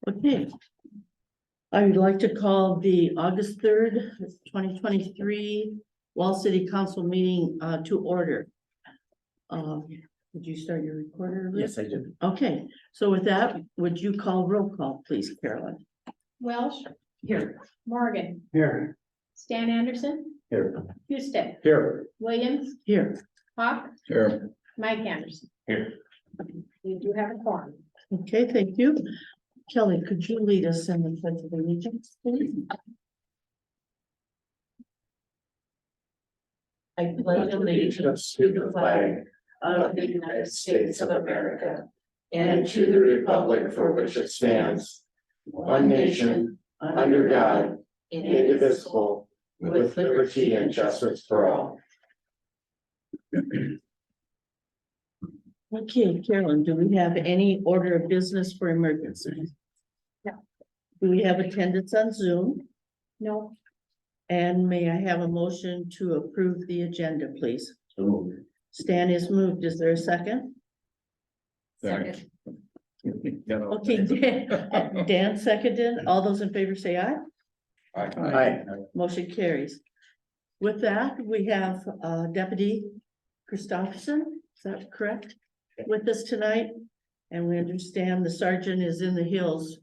Okay. I would like to call the August 3rd, 2023 Wall City Council meeting to order. Did you start your recorder? Liz? Yes, I did. Okay, so with that, would you call roll call, please, Carolyn? Welsh, Here. Morgan, Here. Stan Anderson, Here. Houston, Here. Williams, Here. Hawk, Here. Mike Anderson. Here. We do have a quorum. Okay, thank you. Kelly, could you lead us in the pledge of allegiance, please? I pledge allegiance to the flag of the United States of America and to the republic for which it stands, one nation, under God, indivisible, with liberty and justice for all. Okay, Carolyn, do we have any order of business for emergencies? No. Do we have attendance on Zoom? No. And may I have a motion to approve the agenda, please? Stan is moved. Is there a second? Second. Okay, Dan seconded. All those in favor say aye. Aye. Motion carries. With that, we have Deputy Christopherson, is that correct? With us tonight, and we understand the sergeant is in the hills.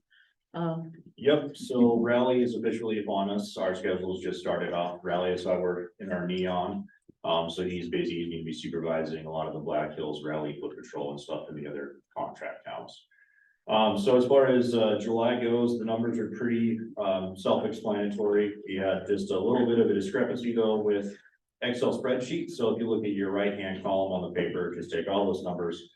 Yep, so rally is officially upon us. Our schedule's just started off. Rally is why we're in our neon. So he's busy. He's gonna be supervising a lot of the Black Hills Rally Foot Patrol and stuff in the other contract towns. So as far as July goes, the numbers are pretty self-explanatory. We had just a little bit of a discrepancy though with Excel spreadsheet. So if you look at your right-hand column on the paper, just take all those numbers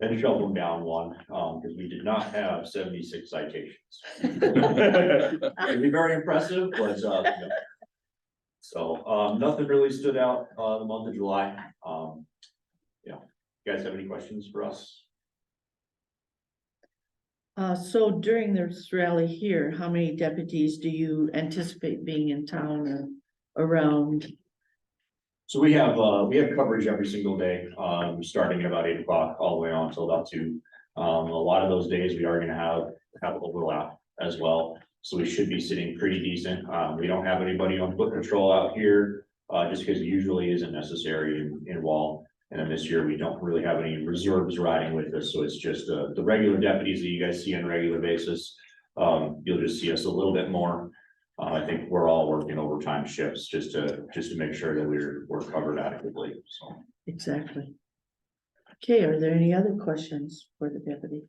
and shove them down one, because we did not have 76 citations. It'd be very impressive, but no. So nothing really stood out the month of July. You guys have any questions for us? So during this rally here, how many deputies do you anticipate being in town or around? So we have coverage every single day, starting at about 8 o'clock all the way on until about 2. A lot of those days we are gonna have overlap as well. So we should be sitting pretty decent. We don't have anybody on foot patrol out here, just because it usually isn't necessary in Wall. And then this year we don't really have any reserves riding with us. So it's just the regular deputies that you guys see on a regular basis. You'll just see us a little bit more. I think we're all working overtime shifts just to make sure that we're covered adequately, so. Exactly. Okay, are there any other questions for the deputy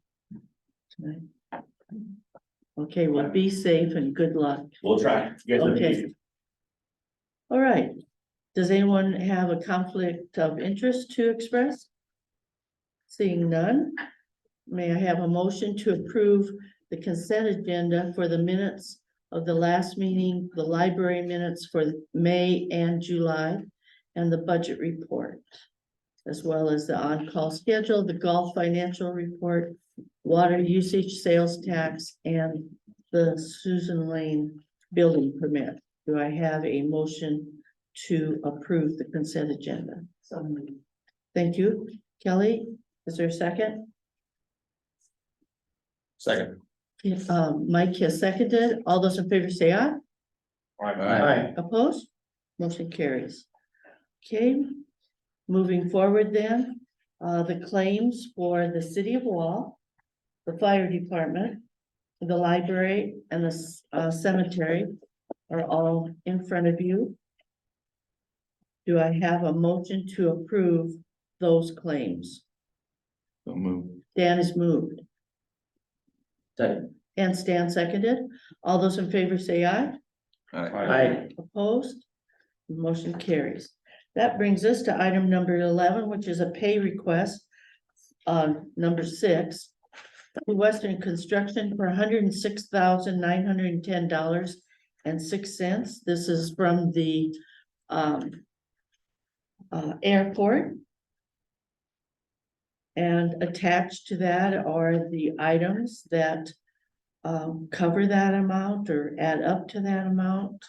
tonight? Okay, well, be safe and good luck. We'll try. You guys have a Okay. good- All right. Does anyone have a conflict of interest to express? Seeing none, may I have a motion to approve the consent agenda for the minutes of the last meeting, the library minutes for May and July, and the budget report, as well as the on-call schedule, the golf financial report, water usage, sales tax, and the Susan Lane building permit. Do I have a motion to approve the consent agenda? Thank you. Kelly, is there a second? Second. Mike has seconded. All those in favor say aye. Aye. Opposed? Motion carries. Okay, moving forward then, the claims for the city of Wall, the fire department, the library, and the cemetery are all in front of you. Do I have a motion to approve those claims? So move. Dan is moved. Second. And Stan seconded. All those in favor say aye. Aye. Opposed? Motion carries. That brings us to item number 11, which is a pay request. Number 6. Western Construction for $106,910.06. This is from the airport. And attached to that are the items that cover that amount or add up to that amount.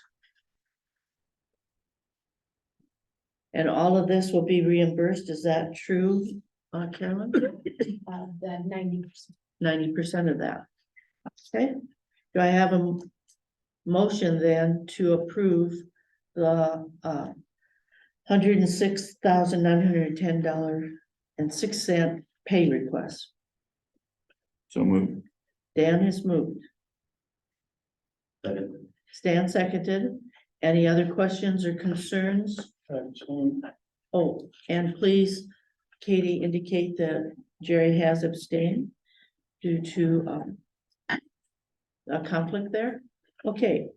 And all of this will be reimbursed, is that true, Carolyn? The 90%. 90% of that. Okay, do I have a motion then to approve the $106,910.06 pay request? So move. Dan has moved. Stan seconded. Any other questions or concerns? Oh, and please, Katie, indicate that Jerry has abstained due to a conflict there. Okay,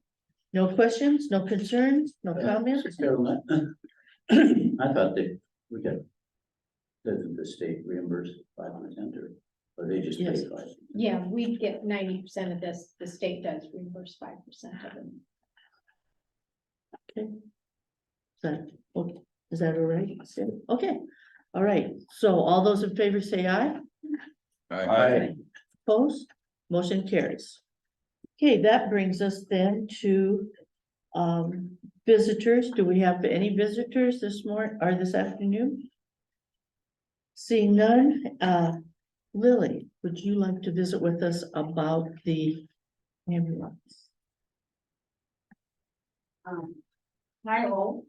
no questions, no concerns, no comments? I thought we got, doesn't the state reimburse 5% or they just pay Yes. 5%? Yeah, we get 90% of this, the state does reimburse 5% of it. Is that all right? Okay, all right, so all those in favor say aye. Aye. Opposed, motion carries. Okay, that brings us then to visitors. Do we have any visitors this morning or this afternoon? Seeing none, Lily, would you like to visit with us about the ambulance? Hi all.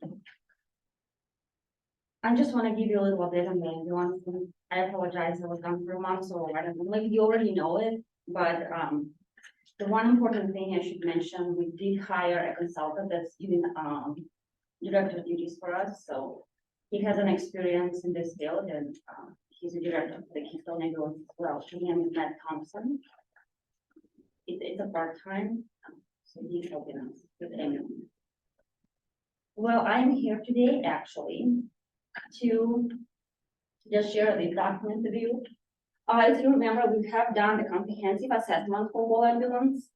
I just want to give you a little update on the ambulance. I apologize, I was gone for a month, so I don't know, maybe you already know it, but the one important thing I should mention, we did hire a consultant that's doing director duties for us, so he has an experience in this field and he's a director for the Keystone Ambulance as well. His name is Matt Thompson. It's a part-time, so he's helping us with the ambulance. Well, I'm here today actually to just share this document with you. As you remember, we have done the comprehensive assessment for Wall Ambulance.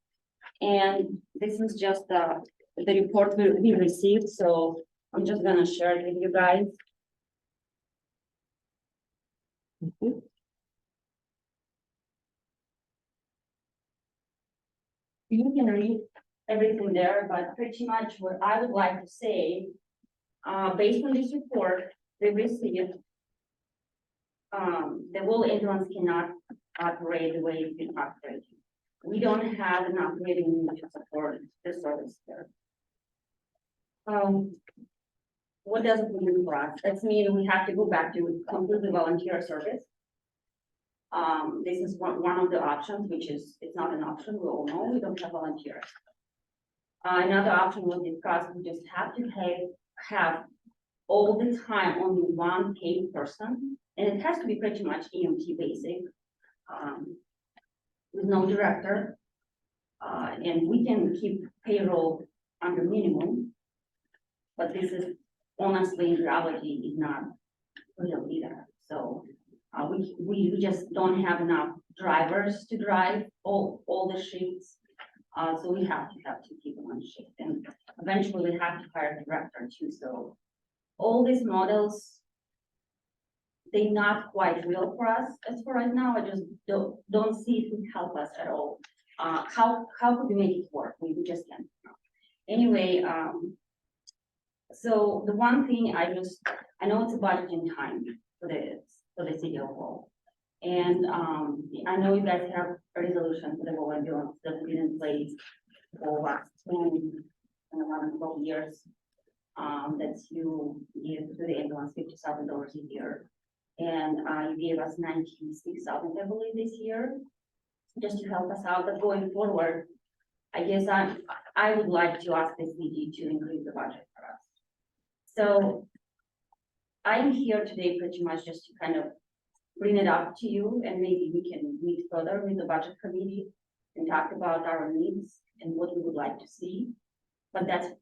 And this is just the report we received, so I'm just gonna share it with you guys. You can read everything there, but pretty much what I would like to say, based on this report, we received, the Wall Ambulance cannot operate the way it's been operating. We don't have enough revenue to support the service there. What does it mean for us? That means we have to go back to completely volunteer service. This is one of the options, which is, it's not an option, we all know we don't have volunteers. Another option was discussed, we just have to have all the time only one paid person, and it has to be pretty much EMT basic, with no director. And we can keep payroll under minimum, but this is honestly, in reality, is not real either. So we just don't have enough drivers to drive all the shifts. So we have to keep one shift, and eventually we have to hire a director too. So all these models, they're not quite real for us as for right now. I just don't see it would help us at all. How could we make it work? We just can't. Anyway, so the one thing I know it's a budgeting time for the city of Wall. And I know you guys have a resolution for the Wall Ambulance that's been in place for the last 10 and 11, 12 years. That you give to the ambulance $50,000 a year. And you gave us $96,000, I believe, this year, just to help us out. But going forward, I guess I would like to ask the city to increase the budget for us. So I'm here today pretty much just to kind of bring it up to you, and maybe we can meet further with the budget committee and talk about our needs and what we would like to see. But that's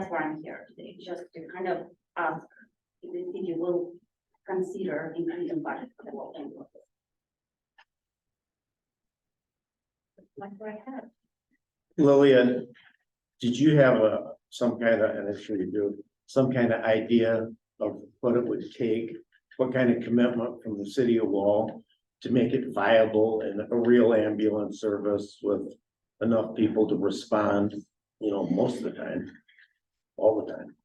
why I'm here today, just to kind of ask if the city will consider increasing budget for the Wall Ambulance. Like what I had. Lillian, did you have some kind of, and I'm sure you do, some kind of idea of what it would take, what kind of commitment from the city of Wall to make it viable and a real ambulance service with enough people to respond, most of the time, all the time?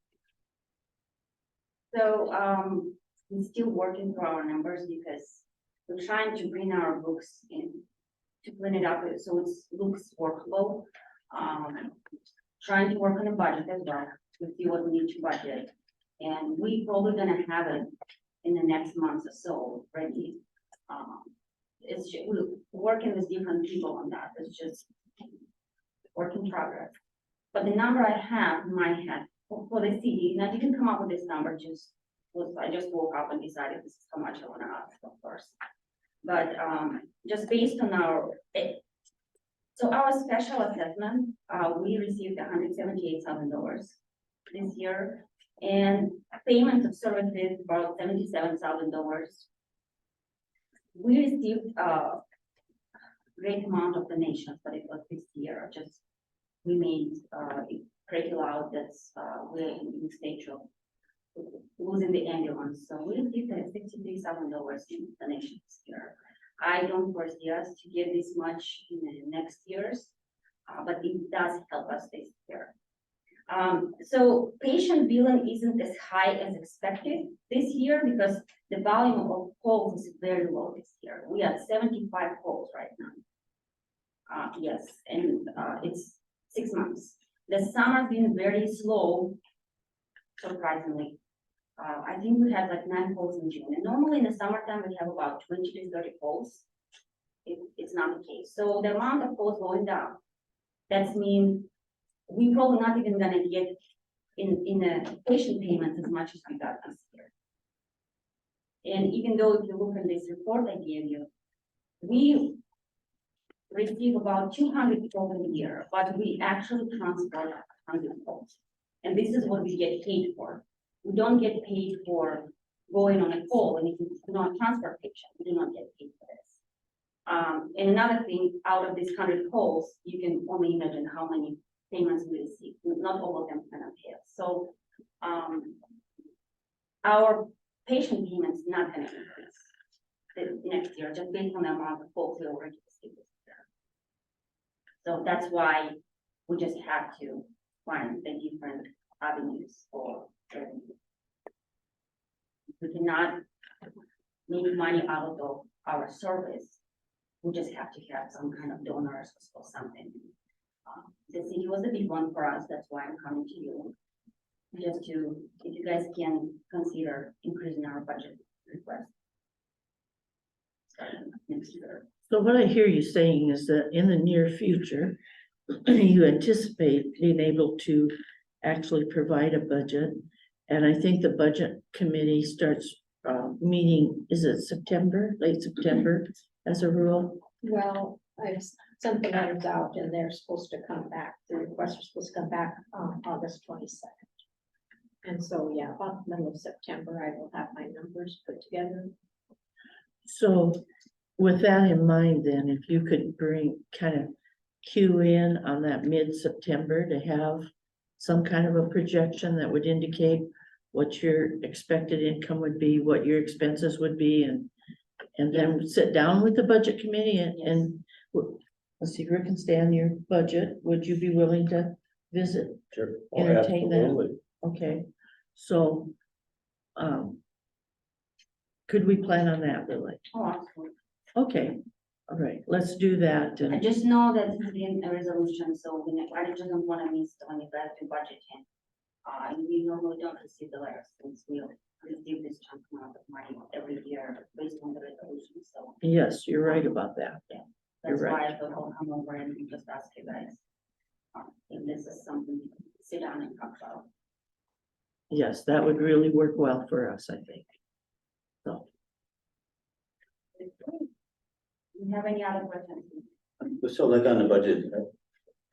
So, we're still working through our numbers because we're trying to bring our books in, to clean it up so it looks workable. Trying to work on a budget as well, to see what we need to budget. And we probably gonna have it in the next month or so, ready. We're working with different people on that, it's just work in progress. But the number I have in my head for the city, and I didn't come up with this number, I just woke up and decided this is how much I wanna ask, of course. But, just based on so our special assessment, we received $178,000 this year. And payment of services about $77,000. We received a great amount of donations, but it was this year, just we made pretty loud that's we're in stage of losing the ambulance. So we received $63,000 in donations this year. I don't foresee us to get this much in the next years, but it does help us this year. So patient billing isn't as high as expected this year because the volume of calls is very low this year. We have 75 calls right now. Yes, and it's 6 months. The summer's been very slow, surprisingly. I think we had like 9 calls in June, and normally in the summertime we have about 20 to 30 calls. It's not the case. So the amount of calls going down, that means we probably not even gonna get in the patient payments as much as we got this year. And even though if you look at this report I gave you, we receive about 200 calls a year, but we actually transport 100 calls. And this is what we get paid for. We don't get paid for going on a call, and if you do not transfer patient, we do not get paid for this. And another thing, out of these 100 calls, you can only imagine how many payments we receive. Not all of them can pay us. So our patient payments not gonna increase the next year, just based on the amount of calls we already received this year. So that's why we just have to find the different avenues for revenue. We cannot make money out of our service. We just have to have some kind of donors or something. The city was a big one for us, that's why I'm coming to you. Just to, if you guys can consider increasing our budget request. Starting next year. So what I hear you saying is that in the near future, you anticipate being able to actually provide a budget. And I think the budget committee starts meeting, is it September, late September as a rule? Well, I've sent the letters out and they're supposed to come back, the requests are supposed to come back on August 22nd. And so, yeah, about the middle of September, I will have my numbers put together. So with that in mind, then, if you could kind of cue in on that mid-September to have some kind of a projection that would indicate what your expected income would be, what your expenses would be, and then sit down with the budget committee and let's see, Rick and Stan, your budget, would you be willing to visit? Sure. Entertain that. Absolutely. Okay, so, could we plan on that, Lily? Oh, absolutely. Okay, all right, let's do that. I And just know that it's been a resolution, so I just don't wanna miss when you guys do budgeting. And we normally don't receive the letters since we receive this chunk amount of money every year based on the resolution, so. yes, you're right about that. That's You're why right. I thought I'll come over and just ask you guys. If this is something you can sit down and talk about. Yes, that would really work well for us, I think. So, Do you have any other questions? So like on the budget,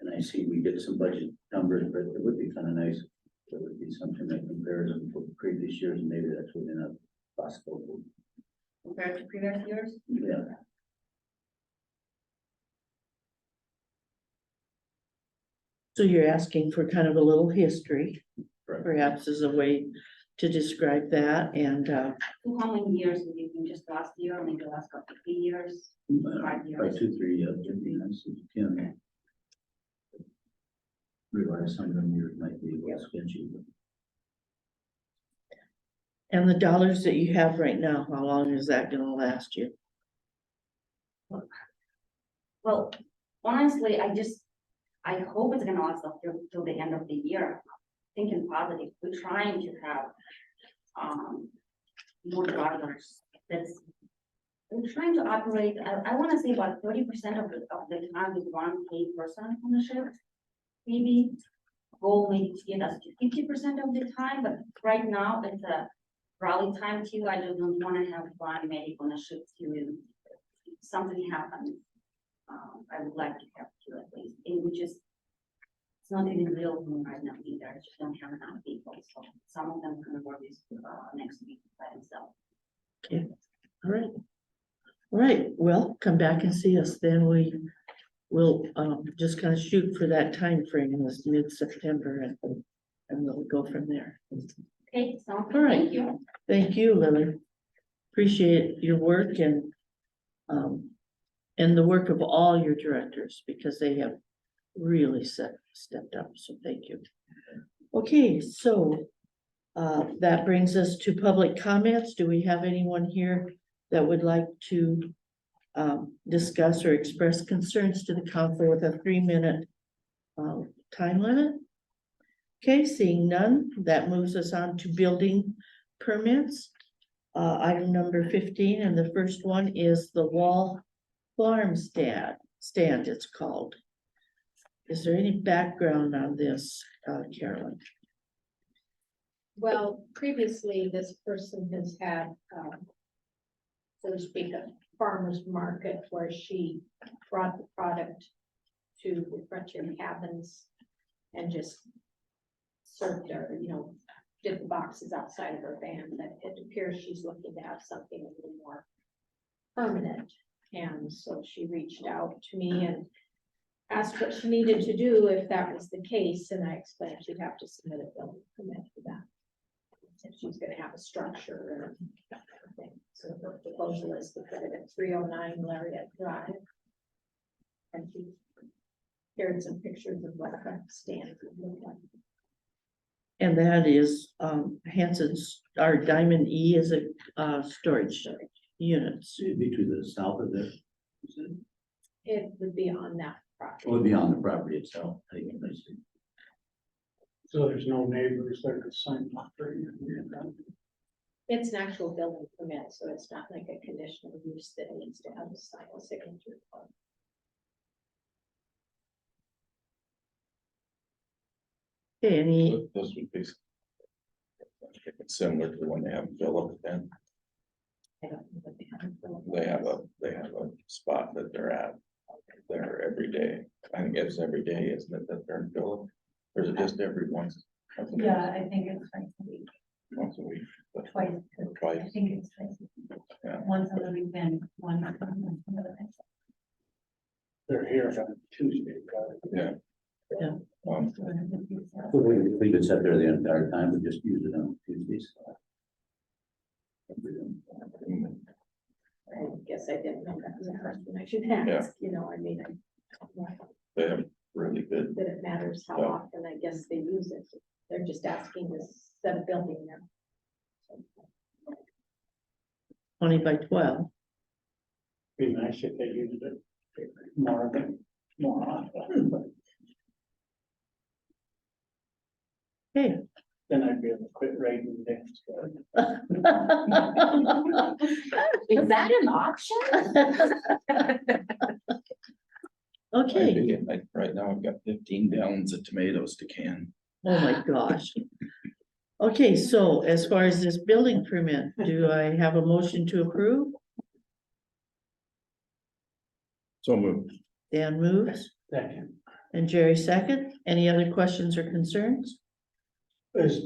and I see we get some budget numbers, but it would be kind of nice. There would be something that compares them to previous years, and maybe that's within a possible. Compared to previous years? Yeah. so you're asking for kind of a little history, Correct. perhaps as a way to describe that, and, So how many years would you think, just last year, or maybe last couple of 3 years? 5 By years? 2, 3, it'd be nice if you can. Realize some of them years might be a little sketchy, but And the dollars that you have right now, how long is that gonna last you? Well, honestly, I hope it's gonna last up till the end of the year. Thinking positive, we're trying to have, more drivers. We're trying to operate, I wanna say about 30% of the time with one paid person on the shift. Maybe goal maybe to get us to 50% of the time, but right now it's a rally time too. I just don't wanna have one medic on a shift too. If something happens, I would like to have two at least, and we just, it's not even real for me right now either, I just don't have enough people, so some of them are gonna work this, next week by themselves. All right. All right, well, come back and see us, then we will just kind of shoot for that time frame in this mid-September and we'll go from there. Okay, so, All right. thank you. Thank you, Lily. Appreciate your work and the work of all your directors, because they have really stepped up, so thank you. Okay, so that brings us to public comments. Do we have anyone here that would like to discuss or express concerns to the council with a 3-minute time limit? Okay, seeing none, that moves us on to building permits. Item number 15, and the first one is the Wall Farm stand it's called. Is there any background on this, Carolyn? Well, previously, this person has had, so to speak, a farmer's market where she brought the product to the Frontier Cabins and just served her, did the boxes outside of her van. That it appears she's looking to have something a little more permanent. And so she reached out to me and asked what she needed to do if that was the case, and I explained she'd have to submit a building permit for that. If she's gonna have a structure and everything. So the proposal is to put it at 309 Lariat Drive. And she shared some pictures of what the stand would look like. And that is Hanson's, our Diamond E is a storage units. So it'd be to the south of this. It would be on that property. It would be on the property itself. I think I see. So there's no neighbors that could sign up for you? It's an actual building permit, so it's not like a conditional use that needs to have a signature. Okay, any, This would be similar to the one they have in Philip, and I don't know what they have. they have a spot that they're at there every day. I think it's every day, isn't it, that they're in Philip? Or is it just every once? Yeah, I think it's twice a week, Once a week. But twice, I Twice, think it's twice. a week. Yeah. Once on the weekend, one on the other day. They're here on Tuesday. yeah. Yeah. So it would be, We could sit there the entire time, but just use it on Tuesdays. I guess I didn't know that was a question I should ask, I mean, I don't know They have really good, that it matters how Yeah. often, I guess they use it. They're just asking to set a building there. 20 by 12. Be nice if they used it more often. Okay. Then I'd be able to quit writing things. Is that an option? Okay, right now I've got 15 gallons of tomatoes to can. oh my gosh. Okay, so as far as this building permit, do I have a motion to approve? So moved. Dan moves Second. and Jerry second. Any other questions or concerns? Is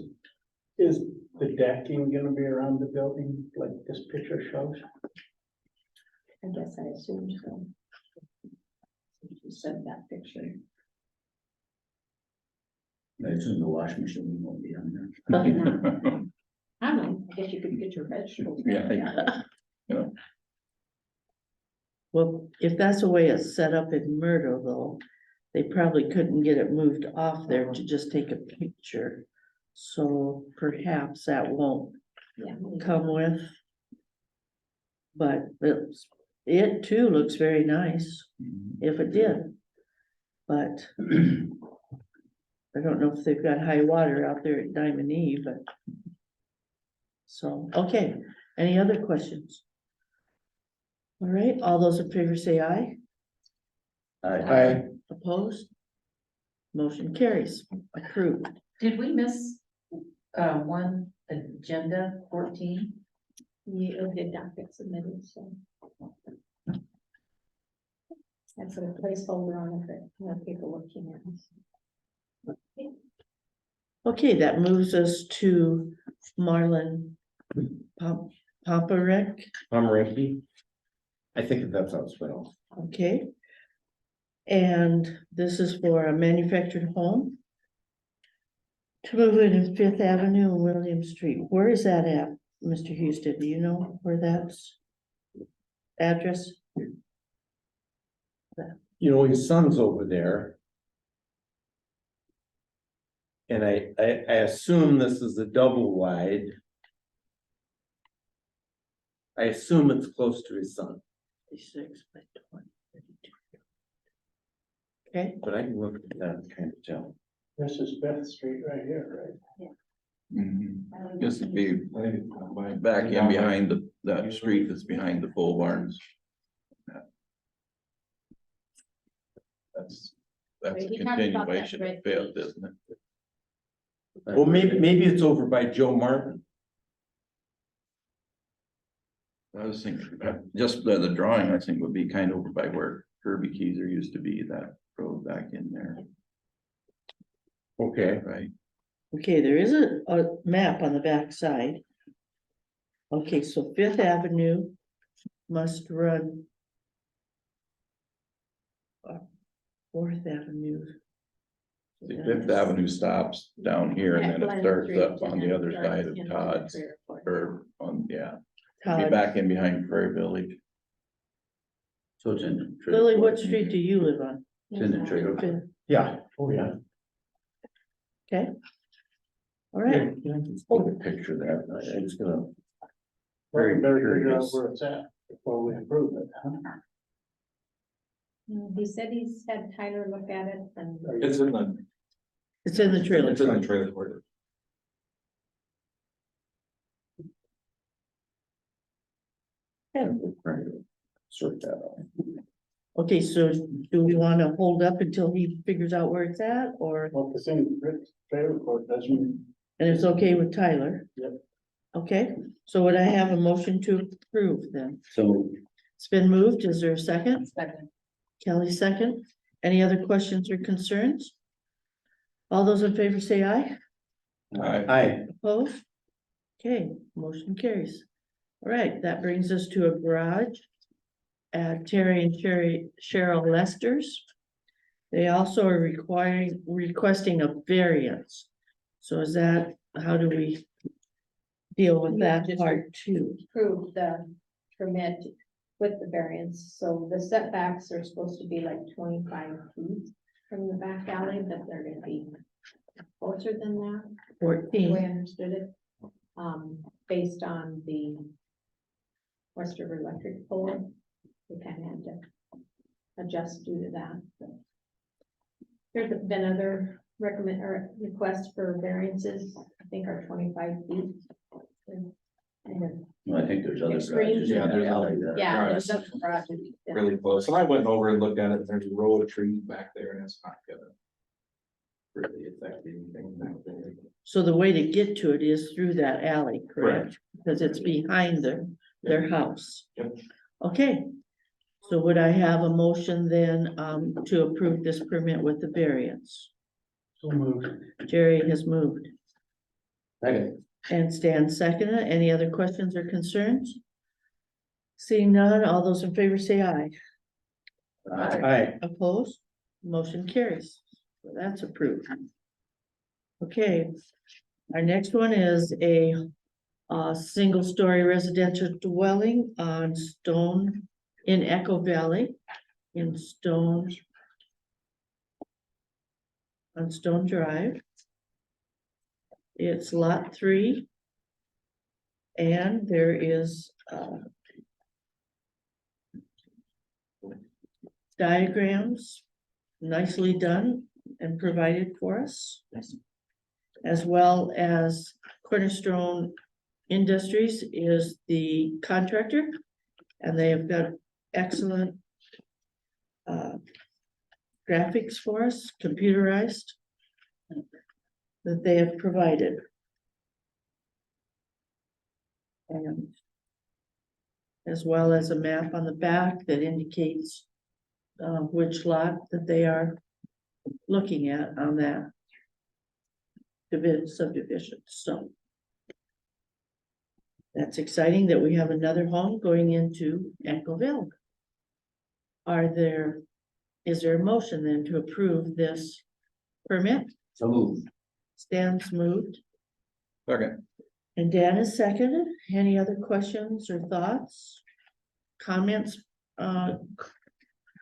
the decking gonna be around the building like this picture shows? I guess I assumed so. You said that picture. I assume the washing machine won't be on there. I don't know, I guess you could get your vegetables. Yeah. Well, if that's the way it's set up in Murdo though, they probably couldn't get it moved off there to just take a picture. So perhaps that won't Yeah. come with. But it too looks very nice, if it did. But I don't know if they've got high water out there at Diamond E, but. So, okay, any other questions? All right, all those in favor say aye. I, Opposed? Motion carries, approved. Did we miss, one agenda 14? You did not get submitted, so. That's a placeholder on it that more people looking at. Okay, that moves us to Marlon Pomperek, Pomeranke. I think that's how it's spelled. okay? And this is for a manufactured home. To move it in Fifth Avenue and William Street. Where is that at, Mr. Houston? Do you know where that's? Address? You know, his son's over there. And I assume this is a double wide. I assume it's close to his son, 36 by 20, 32. Okay, but I can look at that and kind of tell. This is Fifth Street right here, right? This would be back in behind that street that's behind the pole barns. That's a He talked about that continuation red of Fifth, piece. isn't it? Well, maybe it's over by Joe Martin. I was thinking, just the drawing, I think would be kind of over by where Kirby Keyser used to be, that road back in there, Okay, right? okay, there is a map on the back side. Okay, so Fifth Avenue must run. Fourth Avenue. The Fifth Avenue stops down here and then it Glen starts Street up on and the then other starts side of into Todd's, the airport. or on, yeah, be Todd, back in behind Prairie Village. so it's in. Lily, what street do you live on? It's in the trailer. Fifth. yeah, oh, yeah. Okay. All right, Take a picture of that, I'm just gonna. Well, Very we better figure out curious. where it's at before we approve it, huh? He said he's had Tyler look at it and. It's in the. it's in the trailer. trailer court. Sort that out. Okay, so do we want to hold up until he figures out where it's at, or, Well, the thing, trailer court doesn't, and it's okay with Tyler? Yep. Okay, so would I have a motion to approve then? So It's been moved, is there a second? Second. Kelly, second. Any other questions or concerns? All those in favor say aye. Aye, Opposed? Okay, motion carries. All right, that brings us to a garage at Terry and Cheryl Lester's. They also are requesting a variance. So is that, how do we deal with that part too? Approve the permit with the variance, so the setbacks are supposed to be like 25 feet from the back alley, but they're gonna be closer than that, the way I 14, understood it. Based on the West River Electric pole, we kind of had to adjust due to that. but There's been other requests for variances, I think are 25 feet. And well, I think there's other Extreme. garages in Yeah, that there's alley other- there. yeah, Right. there's other garages. Really close, and I went over and looked at it, and there's a row of trees back there, and it's not gonna really affect anything back there. so the way to get to it is through that alley, correct? Because it's behind their house. Yep. Okay, so would I have a motion then, to approve this permit with the variance? so moved. Jerry has moved. second, And Stan seconded. Any other questions or concerns? Seeing none, all those in favor say aye. aye, Opposed? Motion carries. So that's approved. Okay, our next one is a single-story residential dwelling on Stone in Echo Valley in Stone on Stone Drive. It's lot 3. And there is, diagrams nicely done and provided for us. As well as Cornerstone Industries is the contractor, and they have got excellent graphics for us, computerized, that they have provided. And as well as a map on the back that indicates which lot that they are looking at on that subdivision, so. That's exciting that we have another home going into Encoville. Is there a motion then to approve this permit? So move. Stan's moved Second. and Dan is seconded. Any other questions or thoughts? Comments?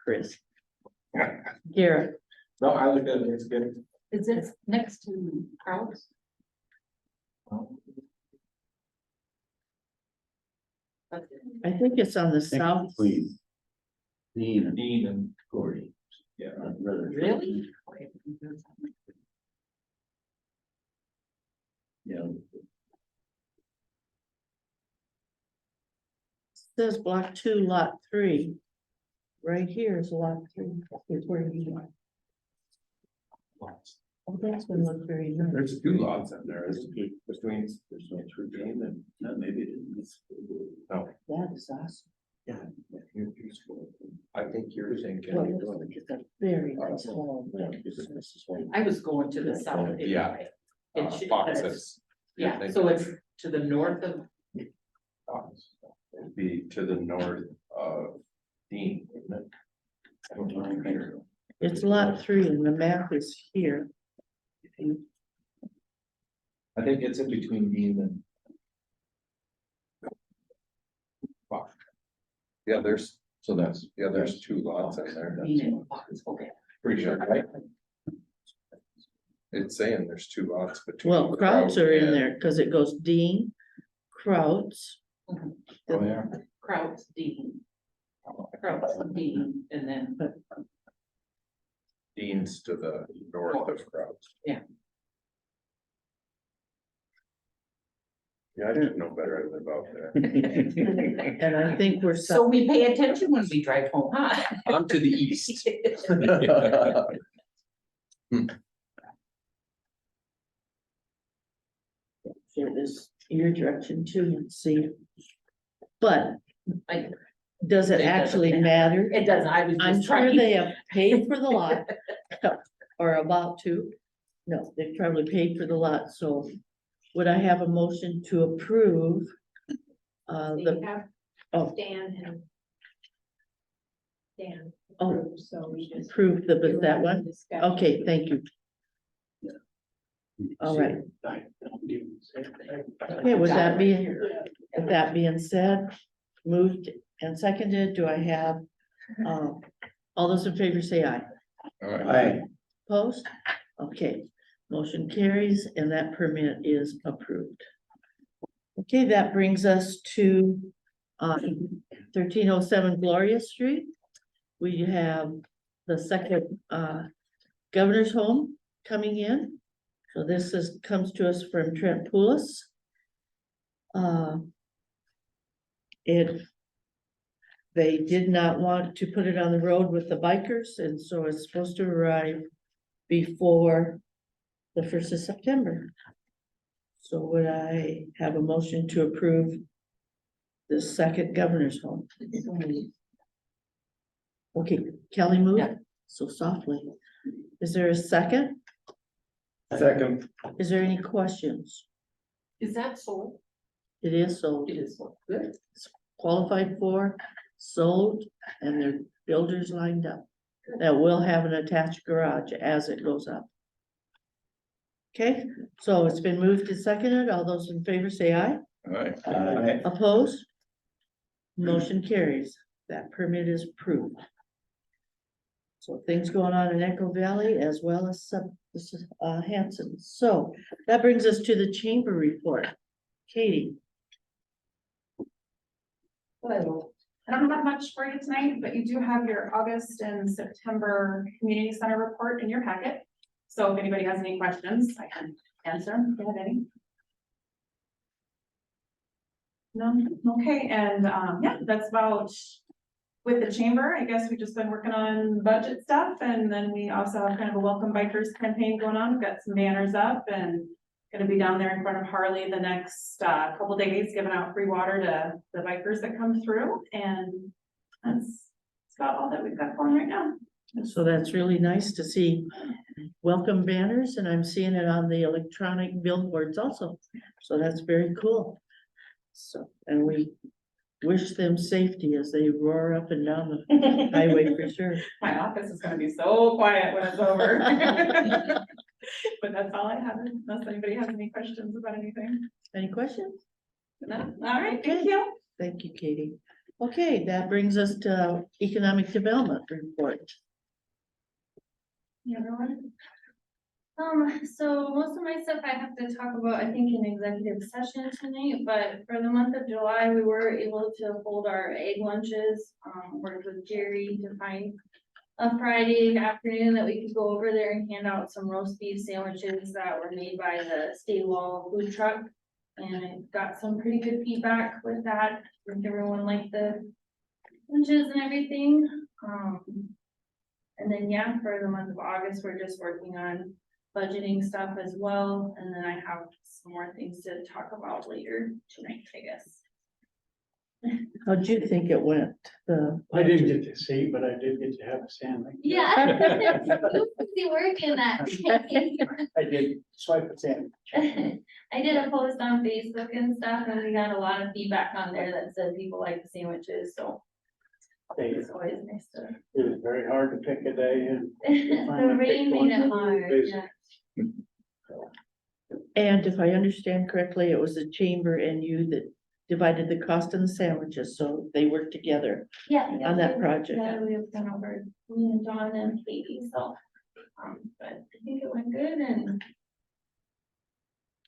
Chris? Garrett? No, I look at it, it's good. Is it next to Kraus? I think it's on the south. Please. Dean and Dean and Gordy. Yeah. Brother. Really? Yeah. Says block 2, lot 3. Right here is lot 3. Is where you are. Oh, that's gonna look very nice. There's two lots in there, between, there's no true game and. Maybe it is. No. That is awesome. Yeah. I think you're thinking. Well, it looks like it's a very nice home. I was going to the south. Yeah. It should- Foxes. Yeah, so it's to the north of, It'd be to the north of Dean, wouldn't it? I don't know. It's lot 3 and the map is here. I think it's in between Dean and. Fox. Yeah, there's two lots in there. okay. Pretty sure, right? It's saying there's two lots between. Well, Krauts are in there because it goes Dean, Krauts. Oh, yeah. Kraus, Dean. Kraus, Dean, and then, Dean's to the north of Krauts. Yeah. Yeah, I didn't know better. I live out there. And I think we're. so we pay attention when we drive home, huh? I'm to the east. Share this your direction too and see. But I- does it It doesn't actually matter. matter? It doesn't, I was I'm just sure trying. they have paid for the lot. Or about to. No, they've probably paid for the lot, so would I have a motion to approve? So you The, have oh, Dan and Dan. Oh. approved, so we just. approve the, that one? Discussion. Okay, thank you. All right. Okay, with that being said, moved and seconded, do I have, all those in favor say aye. All right. Aye. Opposed? Okay, motion carries and that permit is approved. Okay, that brings us to 1307 Gloria Street. We have the second governor's home coming in. So this comes to us from Trent Poulos. They did not want to put it on the road with the bikers, and so it's supposed to arrive before the 1st of September. So would I have a motion to approve the second governor's home? Okay, Kelly moved, Yeah. so softly. Is there a second? Second. Is there any questions? Is that sold? It is sold, It is sold, good. qualified for, sold, and their builders lined up. That will have an attached garage as it goes up. Okay, so it's been moved and seconded. All those in favor say aye. All right. Aye. Opposed? Motion carries. That permit is approved. So things going on in Echo Valley as well as Hanson. So that brings us to the chamber report. Katie, I don't have much for you tonight, but you do have your August and September community center report in your packet. So if anybody has any questions, I can answer them, if you have any. No, okay, and yeah, that's about. With the chamber, I guess we've just been working on budget stuff, and then we also have kind of a welcome bikers campaign going on. We've got some banners up and gonna be down there in front of Harley the next couple days, giving out free water to the bikers that come through, and that's about all that we've got going right now. So that's really nice to see welcome banners, and I'm seeing it on the electronic billboards also. So that's very cool. So, and we wish them safety as they roar up and down the highway for sure. My office is gonna be so quiet when it's over. But that's all I have, unless anybody has any questions about anything. Any questions? No, all right, thank you. Thank you, Katie. Okay, that brings us to economic development report. Everyone. So most of my stuff I have to talk about, I think, in executive session tonight, but for the month of July, we were able to hold our egg lunches. Worked with Jerry to find a Friday afternoon that we could go over there and hand out some roast beef sandwiches that were made by the State Wall food truck. And I got some pretty good feedback with that. I think everyone liked the lunches and everything. And then, yeah, for the month of August, we're just working on budgeting stuff as well, and then I have some more things to talk about later tonight, I guess. How'd you think it went? I didn't get to see, but I did get to have a sandwich. Yeah. You busy working that. I did swipe a sandwich. I did a post on Facebook and stuff, and we got a lot of feedback on there that said people like the sandwiches, so it's always nice to. It was very hard to pick a day and. The rain made it hard, Busy. yeah. And if I understand correctly, it was the chamber and you that divided the cost of the sandwiches, so they worked together. Yeah. On that project. Yeah, we have gone over, me and Dawn and Katie, so, but I think it went good and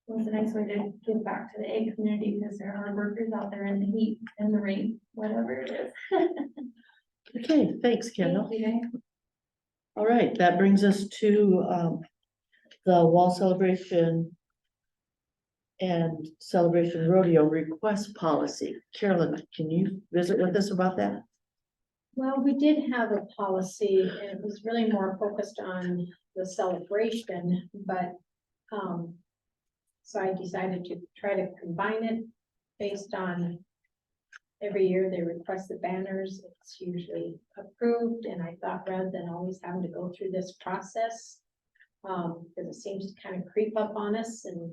it was a nice way to give back to the egg community because there are workers out there in the heat and the rain, whatever it is. Okay, thanks, Kendall. Thank you. All right, that brings us to the wall celebration and celebration rodeo request policy. Carolyn, can you visit with us about that? Well, we did have a policy, and it was really more focused on the celebration, but, so I decided to try to combine it based on every year they request the banners, it's usually approved, and I thought rather than always having to go through this process, because it seems to kind of creep up on us and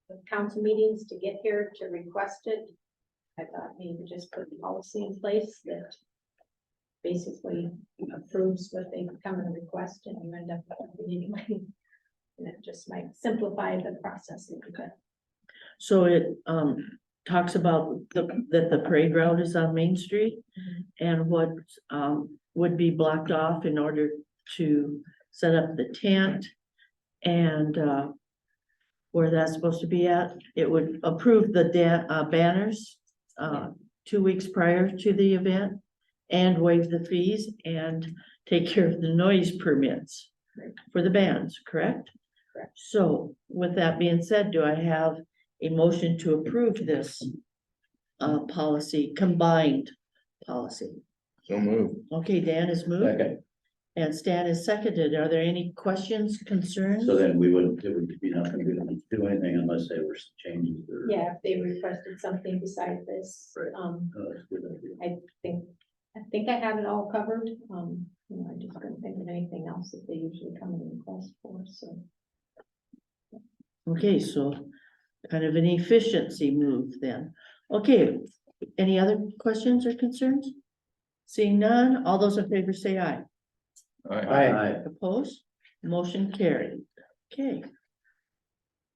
the council meetings to get here to request it. I thought maybe just put a policy in place that basically approves what they come and request and you end up with it anyway. And it just might simplify the process a little bit. So it talks about that the parade route is on Main Street and what would be blocked off in order to set up the tent and where that's supposed to be at. It would approve the banners 2 weeks prior to the event and waive the fees and take care of the noise permits for the bands, correct? Correct. So with that being said, do I have a motion to approve this policy, combined policy? So move. Okay, Dan is moved Okay, and Stan is seconded. Are there any questions, concerns? so then it would be nothing, we don't need to do anything unless there were some changes or. Yeah, if they requested something besides this, Right. Oh, that's a good idea. I think I have it all covered. I just couldn't think of anything else that they usually come and request for, so. Okay, so kind of an efficiency move then. Okay, any other questions or concerns? Seeing none, all those in favor say aye. Aye. Opposed? Motion carried. Okay.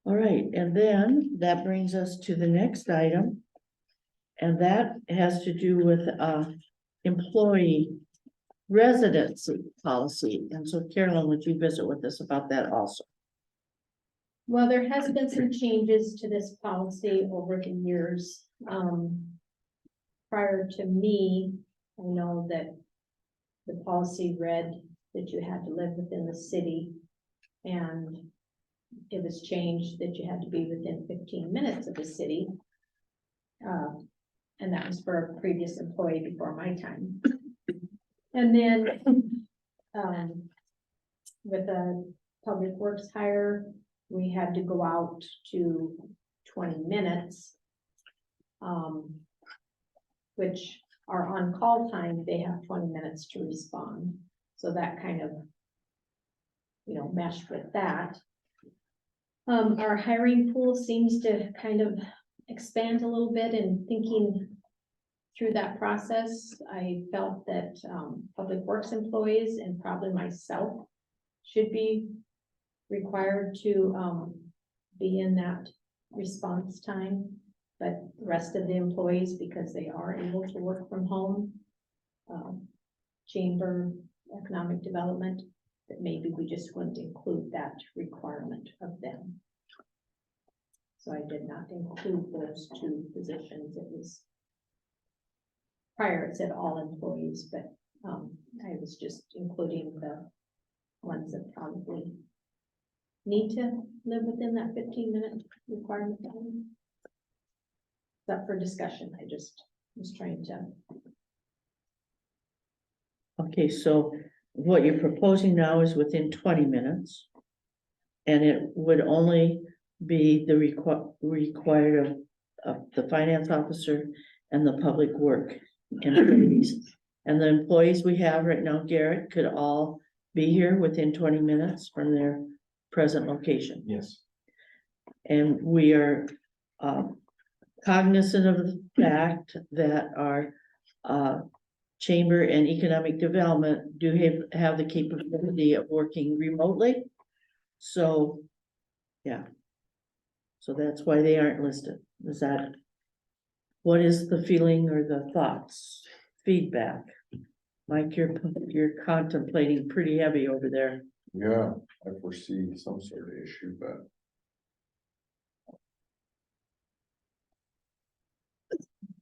All right, and then that brings us to the next item. And that has to do with employee residency policy. And so Carolyn, would you visit with us about that also? Well, there has been some changes to this policy over the years. prior to me, I know that the policy read that you had to live within the city. And it was changed that you had to be within 15 minutes of the city. And that was for a previous employee before my time. And then, with a public works hire, we had to go out to 20 minutes. Which are on-call time, they have 20 minutes to respond. So that kind of, meshed with that. Our hiring pool seems to kind of expand a little bit, and thinking through that process, I felt that, public works employees and probably myself should be required to, be in that response time. But the rest of the employees, because they are able to work from home, chamber, economic development, that maybe we just wouldn't include that requirement of them. So I did not include those two positions. It was prior, it said all employees, but I was just including the ones that probably need to live within that 15-minute requirement. Up for discussion. I just was trying to. Okay, so what you're proposing now is within 20 minutes. And it would only be the required of the finance officer and the public work employees. And the employees we have right now, Garrett, could all be here within 20 minutes from their present location. Yes. And we are cognizant of the fact that our chamber and economic development do have the capability of working remotely. So, yeah. So that's why they aren't listed. Is that, what is the feeling or the thoughts, feedback? Mike, you're contemplating pretty heavy over there. Yeah, I foresee some sort of issue, but.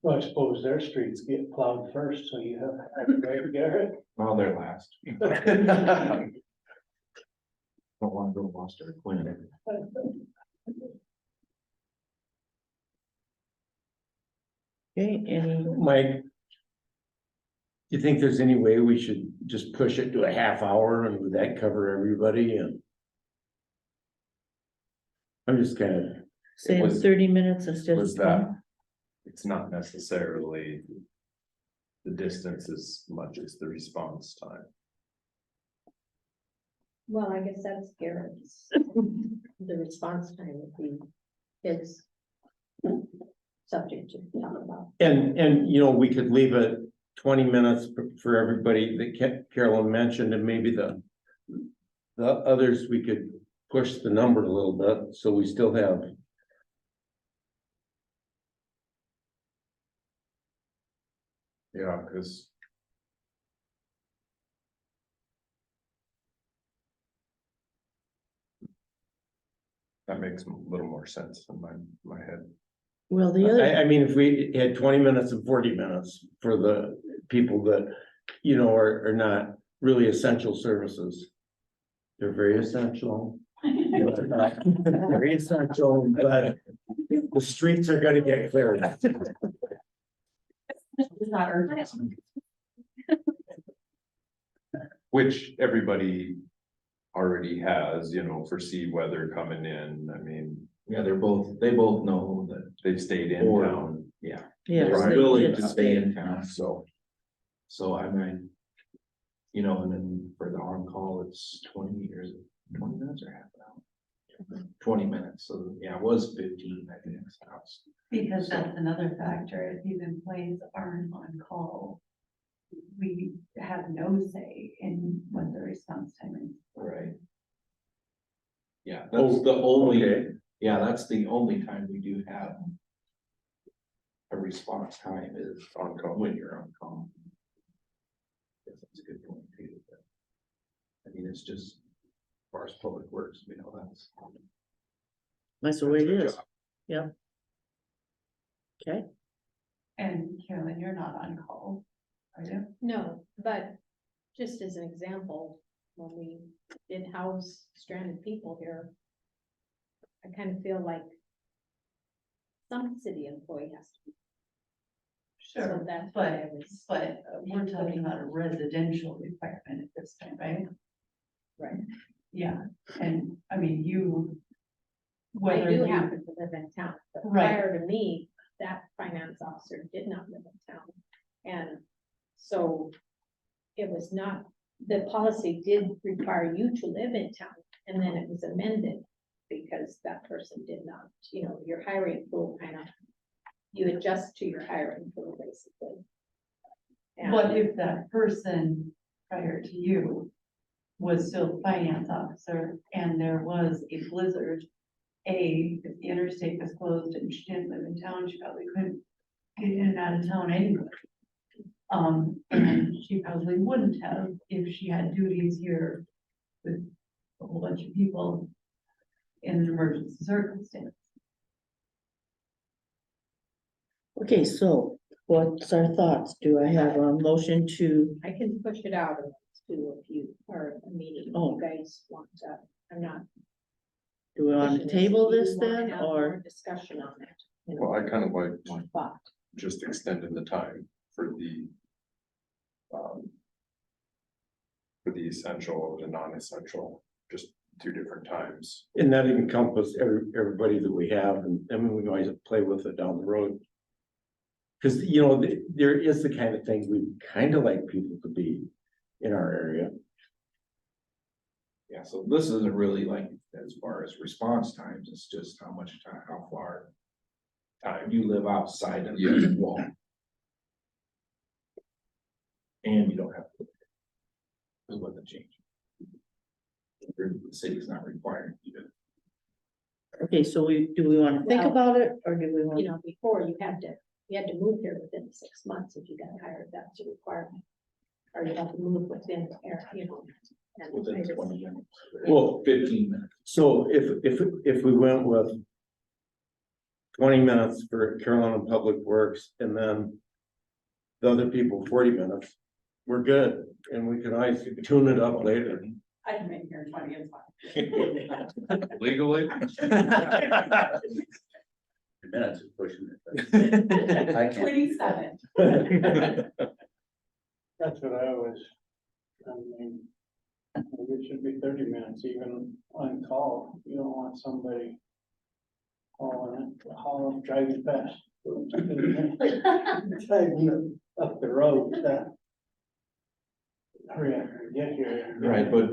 Well, I suppose their streets get plowed first, so you have to right, Garrett. Well, they're last. Don't want to go lost our Quinn. Okay, any, Mike, do you think there's any way we should just push it to a half hour and would that cover everybody? And I'm just kind of, say was- 30 minutes instead of Was 20? that, it's not necessarily the distance as much as the response time. Well, I guess that's Garrett's. The response time would be his subject to talk about. and we could leave it 20 minutes for everybody that Carolyn mentioned, and maybe the others, we could push the number a little bit, so we still have. Yeah, cause. That makes a little more sense in my head. Well, the other, I mean, if we had 20 minutes and 40 minutes for the people that, are not really essential services. They're very essential. They're not very essential, but the streets are gonna get cleared. It's not urgent. Which everybody already has, foresee weather coming in, I mean, Yeah, they both know that they've stayed in Or- town. yes, they're they willing did to stay in town, so I mean. And then for the on-call, it's 20 minutes or half an hour? 20 minutes, so yeah, it was 15, I think. Because that's another factor, if these employees aren't on call, we have no say in what the response time is. Right. Yeah, that's the only, that's the only time we do have. A response time is on call, when you're on call. Guess that's a good point too, but. I mean, it's just, as far as public works, that's the way it is. job. Yeah. Okay. And Carolyn, you're not on call, are you? No, but just as an example, when we did house stranded people here, I kind of feel like some city employee has to be. So that's why I was. But we're talking about a residential requirement at this time, right? Right. Yeah, and I mean, you. I Whether do you, happen to live in town, but Right. prior to me, that finance officer did not live in town. And so it was not, the policy did require you to live in town, and then it was amended because that person did not, you know, your hiring pool kind of, you adjust to your hiring pool basically. And- what if that person prior to you was still finance officer and there was a blizzard? If the interstate was closed and she didn't live in town, she probably couldn't get in and out of town anyway. And she probably wouldn't have if she had duties here with a whole bunch of people in an emergency circumstance. Okay, so what's our thoughts? Do I have a motion to, I can push it out to a few, or a meeting, if Oh. you guys want to, I'm not. do we want to pushing table If you this wanna then, have more or? discussion on it. you know, Well, I kind of like But just extending the time for the. For the essential and the non-essential, just 2 different times. And that encompasses everybody that we have, and then we can always play with it down the road. Cause you know, there is the kind of thing we kind of like people to be in our area. Yeah, so this isn't really like as far as response times, it's just how much time, how far. Time you live outside of the wall. And you don't have to. Is what the change. The city's not requiring you to. Okay, so do we want to think Well, about it, or do we you want? know, before you had to move here within 6 months if you got hired, that's a requirement. Or you have to move within, you know. and Within I just- 20 minutes. Well, 15 minutes. So if we went with 20 minutes for Carolina Public Works and then the other people 40 minutes, we're good, and we can always tune it up later. I can make it here in 20, it's fine. Legally? Minutes is pushing it. I can't. 27. That's what I was, I mean, maybe it should be 30 minutes even on call. You don't want somebody driving fast. Driving up the road, that. Hurry up, get here. Right, but.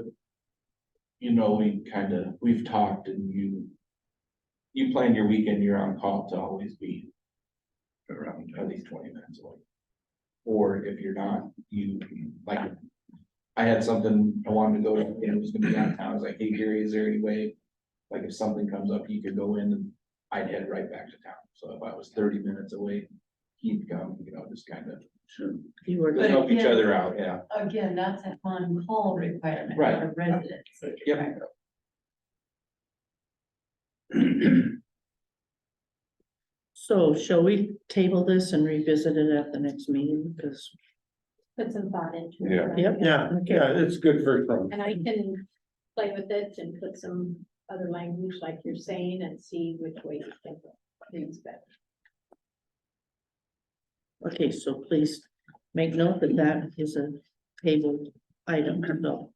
You know, we've talked and you plan your weekend, you're on call to always be. Around at least 20 minutes away. Or if you're not, you, like. I had something I wanted to go to, and it was gonna be out of town, I was like, hey Gary, is there any way? Like if something comes up, you could go in and I'd head right back to town, so if I was 30 minutes away. He'd come, you know, just kind of Sure. You were, But help each again- other out, yeah. Again, that's an on-call requirement, Right. not a residence. Yep. so shall we table this and revisit it at the next meeting, because, Put some thought into it. Yeah. right? yep, Yeah, it's good for from. And I can play with it and put some other language like you're saying and see which way you think reads better. okay, so please make note that that is a tabled item, so.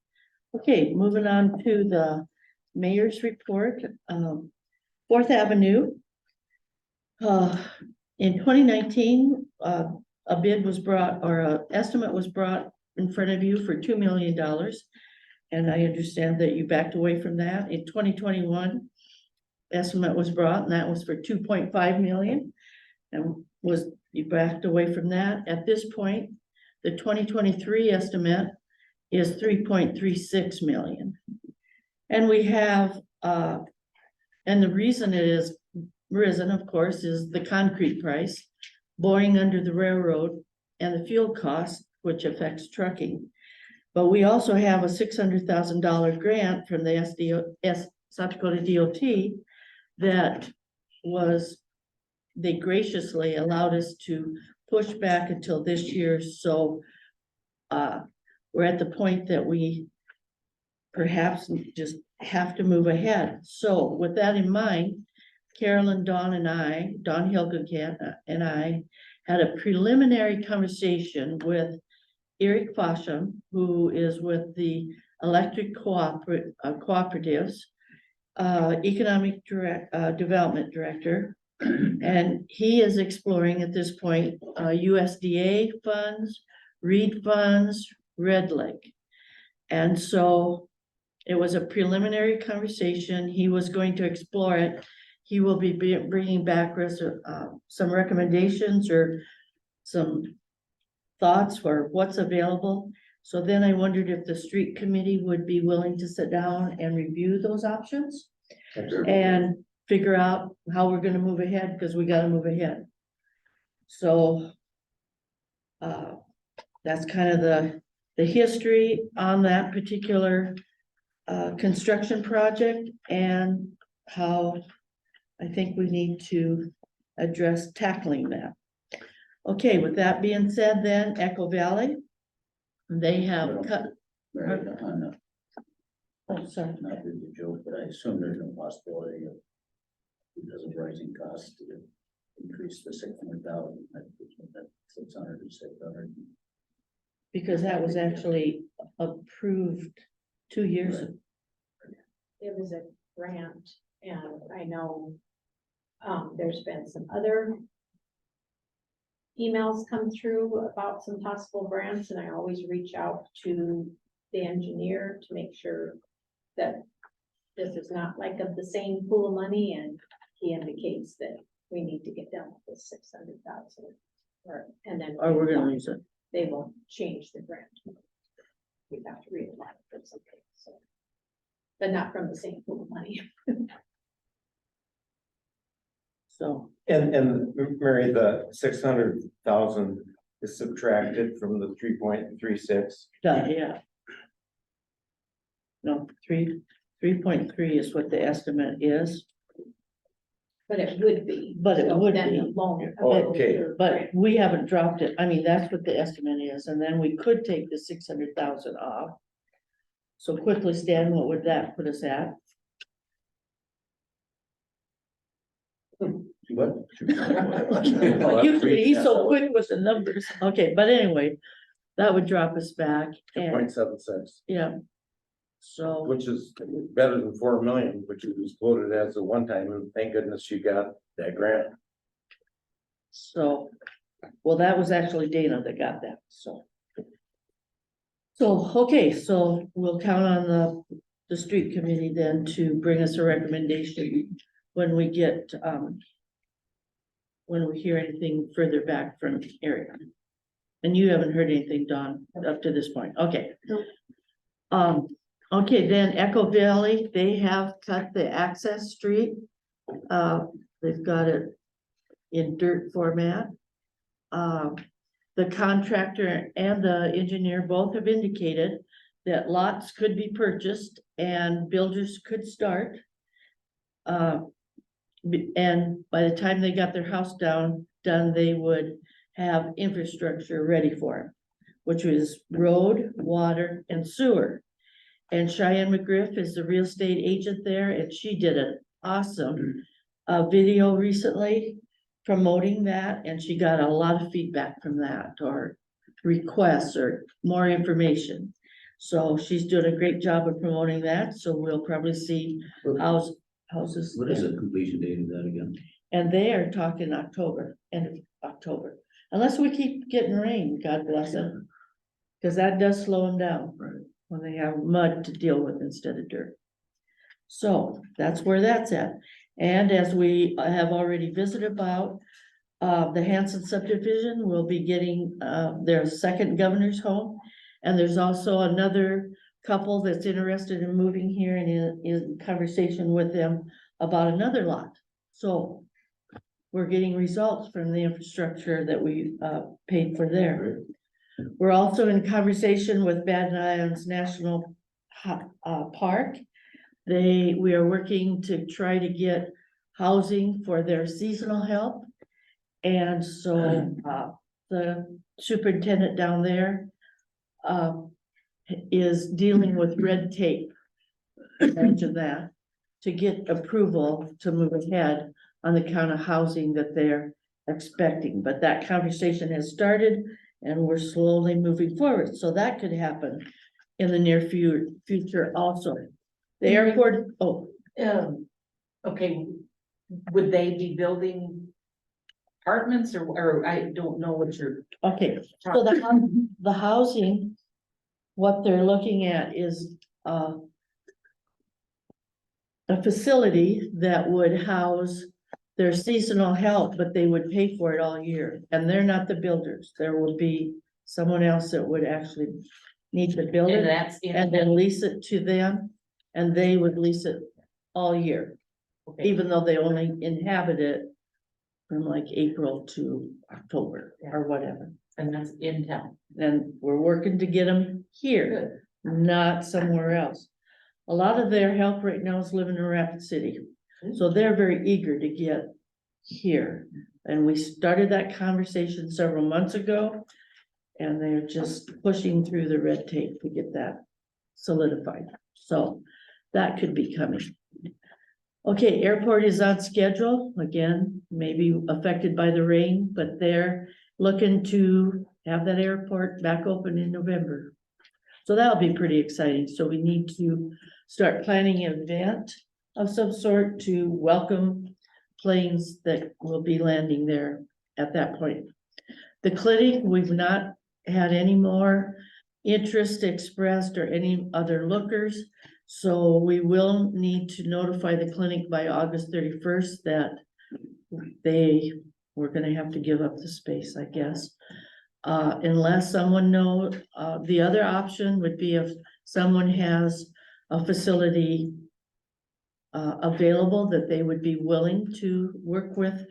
Okay, moving on to the mayor's report, Fourth Avenue. In 2019, a bid was brought, or a estimate was brought in front of you for $2 million. And I understand that you backed away from that. In 2021, estimate was brought, and that was for 2.5 million. And you backed away from that. At this point, the 2023 estimate is 3.36 million. And we have, and the reason it is risen, of course, is the concrete price, boring under the railroad, and the fuel cost, which affects trucking. But we also have a $600,000 grant from the South Dakota DOT that they graciously allowed us to pushed back until this year, so we're at the point that we perhaps just have to move ahead. So with that in mind, Carolyn, Dawn Hilgenkamp and I had a preliminary conversation with Eric Fosham, who is with the Electric Cooperatives, Economic Development Director. And he is exploring at this point, USDA funds, REIT funds, Red Lake. And so it was a preliminary conversation. He was going to explore it. He will be bringing back some recommendations or some thoughts for what's available. So then I wondered if the street committee would be willing to sit down and review those options and figure out how we're gonna move ahead, because we gotta move ahead. So that's kind of the history on that particular construction project and how I think we need to address tackling that. Okay, with that being said, then Echo Valley, they have cut, Right, on oh, sorry. not really a joke, but I assume there's no possibility of, because of rising costs, to increase the 600,000, that 600 to 600. Because that was actually approved 2 years ago. It was a grant, and I know there's been some other emails come through about some possible grants, and I always reach out to the engineer to make sure that this is not like of the same pool of money, and he indicates that we need to get down to 600,000. And then. Or we're gonna lose it. They won't change the grant. We have to reapply for something, so. But not from the same pool of money. So, And Mary, the 600,000 is subtracted from the 3.36. yeah. No, 3.3 is what the estimate is, But it would be. But it So would then be. the loan Okay, available but grant. we haven't dropped it. I mean, that's what the estimate is, and then we could take the 600,000 off. So quickly, Stan, what would that put us at? What? Usually he's so quick with the numbers. Okay, but anyway, that would drop us back and, 2.76, yeah. So, which is better than 4 million, which was quoted as a one-time, and thank goodness you got that grant. well, that was actually Dana that got that, so. So, okay, so we'll count on the street committee then to bring us a recommendation when we get, when we hear anything further back from Eric. And you haven't heard anything, Dawn, up to this point, okay. Okay, then Echo Valley, they have cut the access street. They've got it in dirt format. The contractor and the engineer both have indicated that lots could be purchased and builders could start. And by the time they got their house done, they would have infrastructure ready for it, which was road, water, and sewer. And Cheyenne McGriff is the real estate agent there, and she did an awesome video recently promoting that, and she got a lot of feedback from that, or requests or more information. So she's doing a great job of promoting that, so we'll probably see houses. What is the completion date of that again? And they are talking October, end of October, unless we keep getting rain, God bless them. Cause that does slow them down. Right. When they have mud to deal with instead of dirt. So that's where that's at. And as we have already visited about, the Hanson subdivision will be getting, their second governor's home. And there's also another couple that's interested in moving here and in conversation with them about another lot. So we're getting results from the infrastructure that we, paid for there. We're also in conversation with Baden Islands National Park. We are working to try to get housing for their seasonal help. And so, the superintendent down there, is dealing with red tape. Imagine that, to get approval to move ahead on the kind of housing that they're expecting. But that conversation has started and we're slowly moving forward. So that could happen in the near future also. The airport, oh, Okay, would they be building apartments or I don't know what you're. okay, so the housing, what they're looking at is, a facility that would house their seasonal help, but they would pay for it all year. And they're not the builders. There will be someone else that would actually need to build And it that's in. and then lease it to them. And they would lease it all year, Okay, even though they only inhabit it from like April to October or whatever. and that's in town. And we're working to get them here, Good. not somewhere else. A lot of their help right now is living in Rapid City, so they're very eager to get here. And we started that conversation several months ago. And they're just pushing through the red tape to get that solidified. So that could be coming. Okay, airport is on schedule, again, maybe affected by the rain, but they're looking to have that airport back open in November. So that'll be pretty exciting. So we need to start planning an event of some sort to welcome planes that will be landing there at that point. The clinic, we've not had any more interest expressed or any other lookers. So we will need to notify the clinic by August 31st that we're gonna have to give up the space, I guess. Unless someone the other option would be if someone has a facility available that they would be willing to work with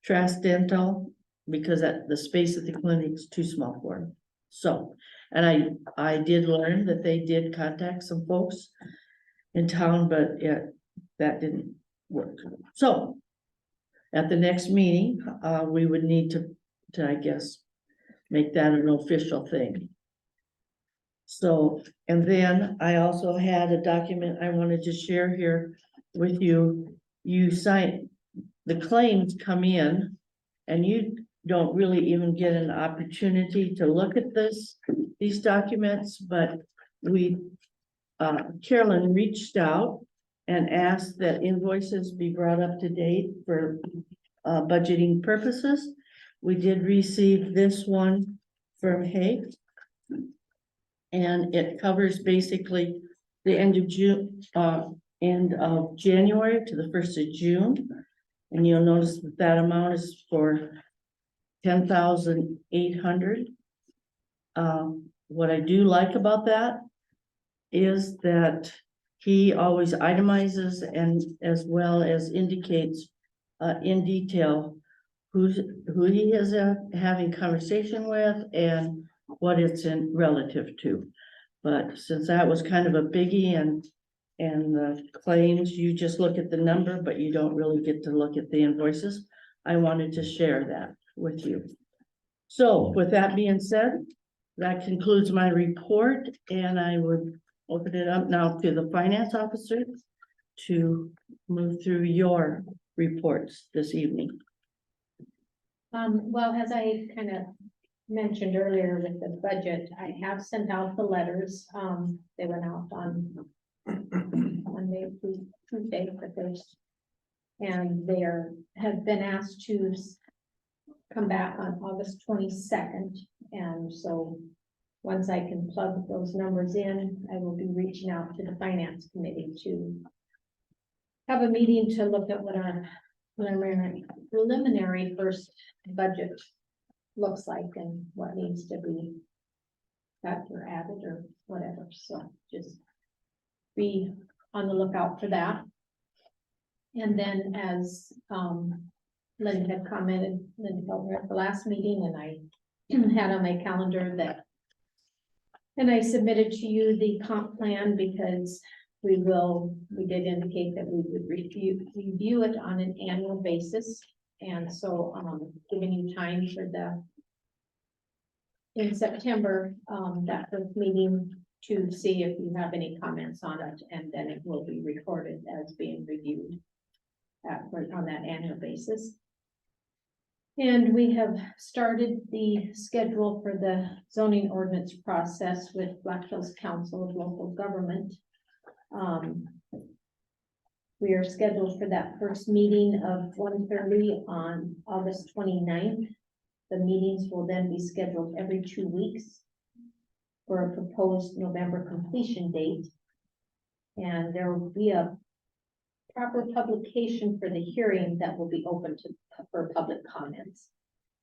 Trask Dental, because the space at the clinic is too small for them. So, and I did learn that they did contact some folks in town, but that didn't work. So at the next meeting, we would need to, I guess, make that an official thing. So, and then I also had a document I wanted to share here with you. You sign, the claims come in and you don't really even get an opportunity to look at these documents, but Carolyn reached out and asked that invoices be brought up to date for budgeting purposes. We did receive this one from Hague. And it covers basically the end of January to the 1st of June. And you'll notice that amount is for $10,800. What I do like about that is that he always itemizes and as well as indicates in detail who he is having conversation with and what it's in relative to. But since that was kind of a biggie and the claims, you just look at the number, but you don't really get to look at the invoices. I wanted to share that with you. So with that being said, that concludes my report, and I would open it up now to the finance officer to move through your reports this evening. Well, as I kind of mentioned earlier with the budget, I have sent out the letters. They went out on Monday, Tuesday, the first. And they have been asked to come back on August 22nd. And so once I can plug those numbers in, I will be reaching out to the finance committee to have a meeting to look at what our preliminary first budget looks like and what needs to be cut or added or whatever. So just be on the lookout for that. And then as Lynn had commented, Lynn Felder at the last meeting, and I had on my calendar that, and I submitted to you the comp plan because we did indicate that we would review it on an annual basis. And so giving you time for the in September, that first meeting to see if you have any comments on it, and then it will be recorded as being reviewed on that annual basis. And we have started the schedule for the zoning ordinance process with Black Hills Council of Local Government. We are scheduled for that first meeting of 1:30 on August 29th. The meetings will then be scheduled every 2 weeks for a proposed November completion date. And there will be a proper publication for the hearing that will be open for public comments.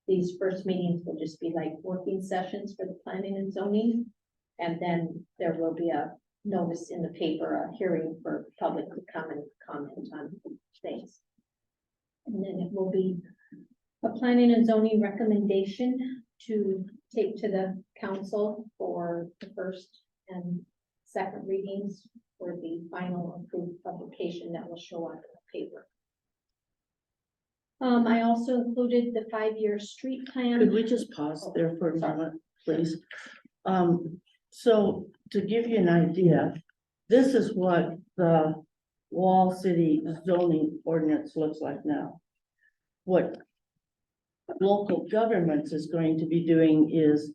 These first meetings will just be like working sessions for the planning and zoning. And then there will be a notice in the paper, a hearing for public to come and comment on things. And then it will be a planning and zoning recommendation to take to the council for the first and second readings for the final approved publication that will show up in the paper. I also included the 5-year street plan. Could we just pause there for a moment, please? So to give you an idea, this is what the Wall City zoning ordinance looks like now. What local governments is going to be doing is,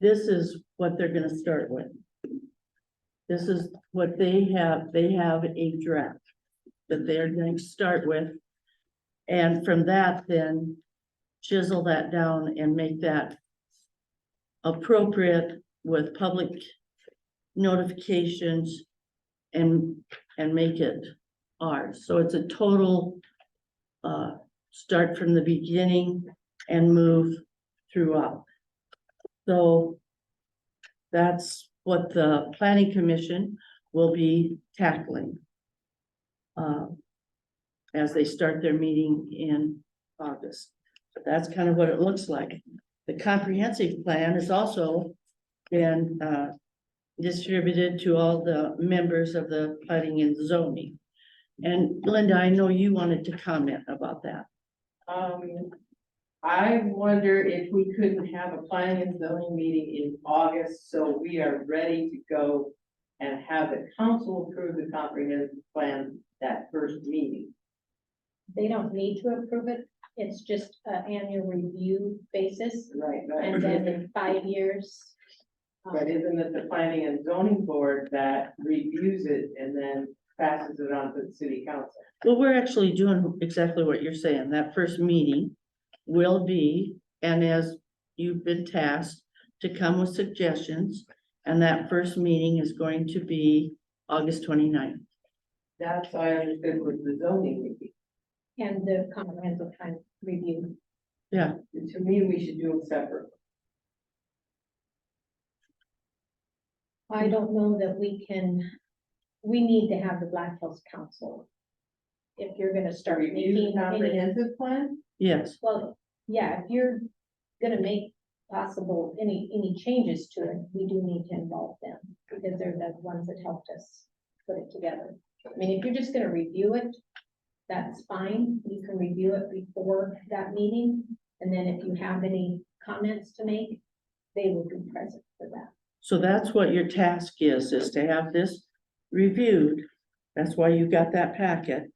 this is what they're gonna start with. This is what they have a draft that they're going to start with. And from that, then chisel that down and make that appropriate with public notifications and make it ours. So it's a total start from the beginning and move throughout. So that's what the planning commission will be tackling as they start their meeting in August. So that's kind of what it looks like. The comprehensive plan has also been distributed to all the members of the planning and zoning. And Linda, I know you wanted to comment about that. I wonder if we couldn't have a planning and zoning meeting in August, so we are ready to go and have the council approve the comprehensive plan that first meeting. They don't need to approve it. It's just an annual review basis. Right, And then in 5 years. But isn't it the planning and zoning board that reviews it and then passes it on to the city council? Well, we're actually doing exactly what you're saying. That first meeting will be, and as you've been tasked to come with suggestions, and that first meeting is going to be August 29th. That's what I understood was the zoning meeting. And the comprehensive plan review. Yeah, To me, we should do them separate. I don't know that we need to have the Black Hills Council. If you're gonna start Review the making any, comprehensive plan? yes. well, yeah, if you're gonna make possible any changes to it, we do need to involve them. Because they're the ones that helped us put it together. I mean, if you're just gonna review it, that's fine. You can review it before that meeting. And then if you have any comments to make, they will be present for that. So that's what your task is to have this reviewed. That's why you got that packet,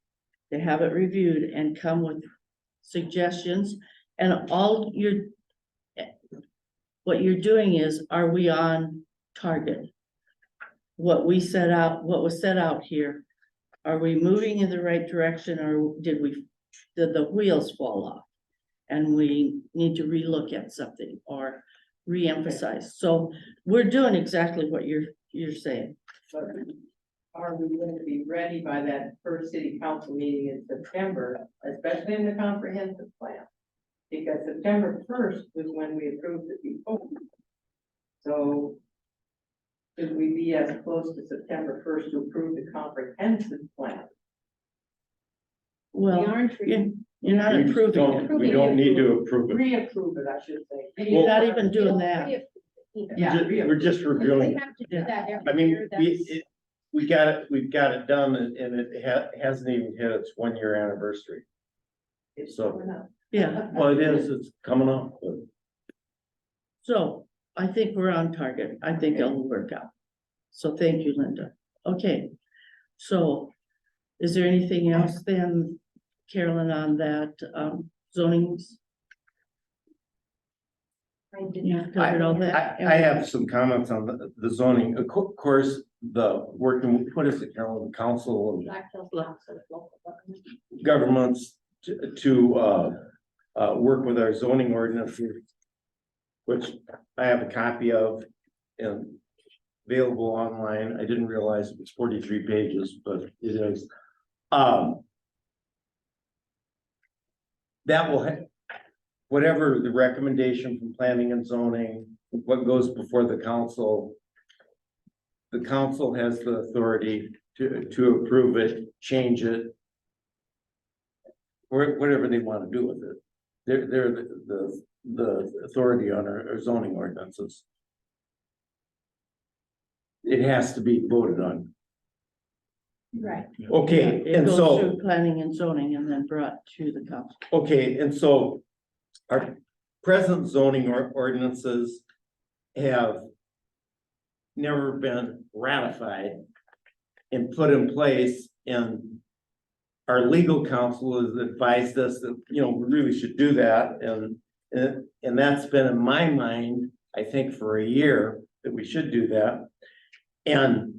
to have it reviewed and come with suggestions. And all what you're doing is, are we on target? What was set out here, are we moving in the right direction, or did the wheels fall off? And we need to relook at something or reemphasize. So we're doing exactly what you're saying. But are we going to be ready by that first city council meeting in September, especially in the comprehensive plan? Because September 1st was when we approved it before. So should we be as close to September 1st to approve the comprehensive plan? We Well, aren't, you're not We just approving don't- it. We don't need to approve it. Reapprove it, I should say. You're not even doing that. We're just reviewing We it. have to do that every I mean, year. That's- we've got it done and it hasn't even hit its 1-year anniversary. It's So- coming up. Yeah, Well, it's coming up. so I think we're on target. I think it'll work out. So thank you, Linda. Okay, so is there anything else then, Carolyn, on that zonings? I did You've not. covered all that? I have some comments on the zoning. Of course, the working, what is it, Carolyn, council and Black Hills Council of Local Government. governments to work with our zoning ordinances, which I have a copy of and available online. I didn't realize it was 43 pages, but it is. That will, whatever the recommendation from planning and zoning, what goes before the council has the authority to approve it, change it, or whatever they want to do with it. They're the authority on our zoning ordinances. It has to be voted on. Right. Okay, It and goes so, through planning and zoning and then brought to the council. okay, and so our present zoning ordinances have never been ratified and put in place, and our legal counsel has advised us that, you know, we really should do that, and that's been in my mind, I think, for a year, that we should do that. And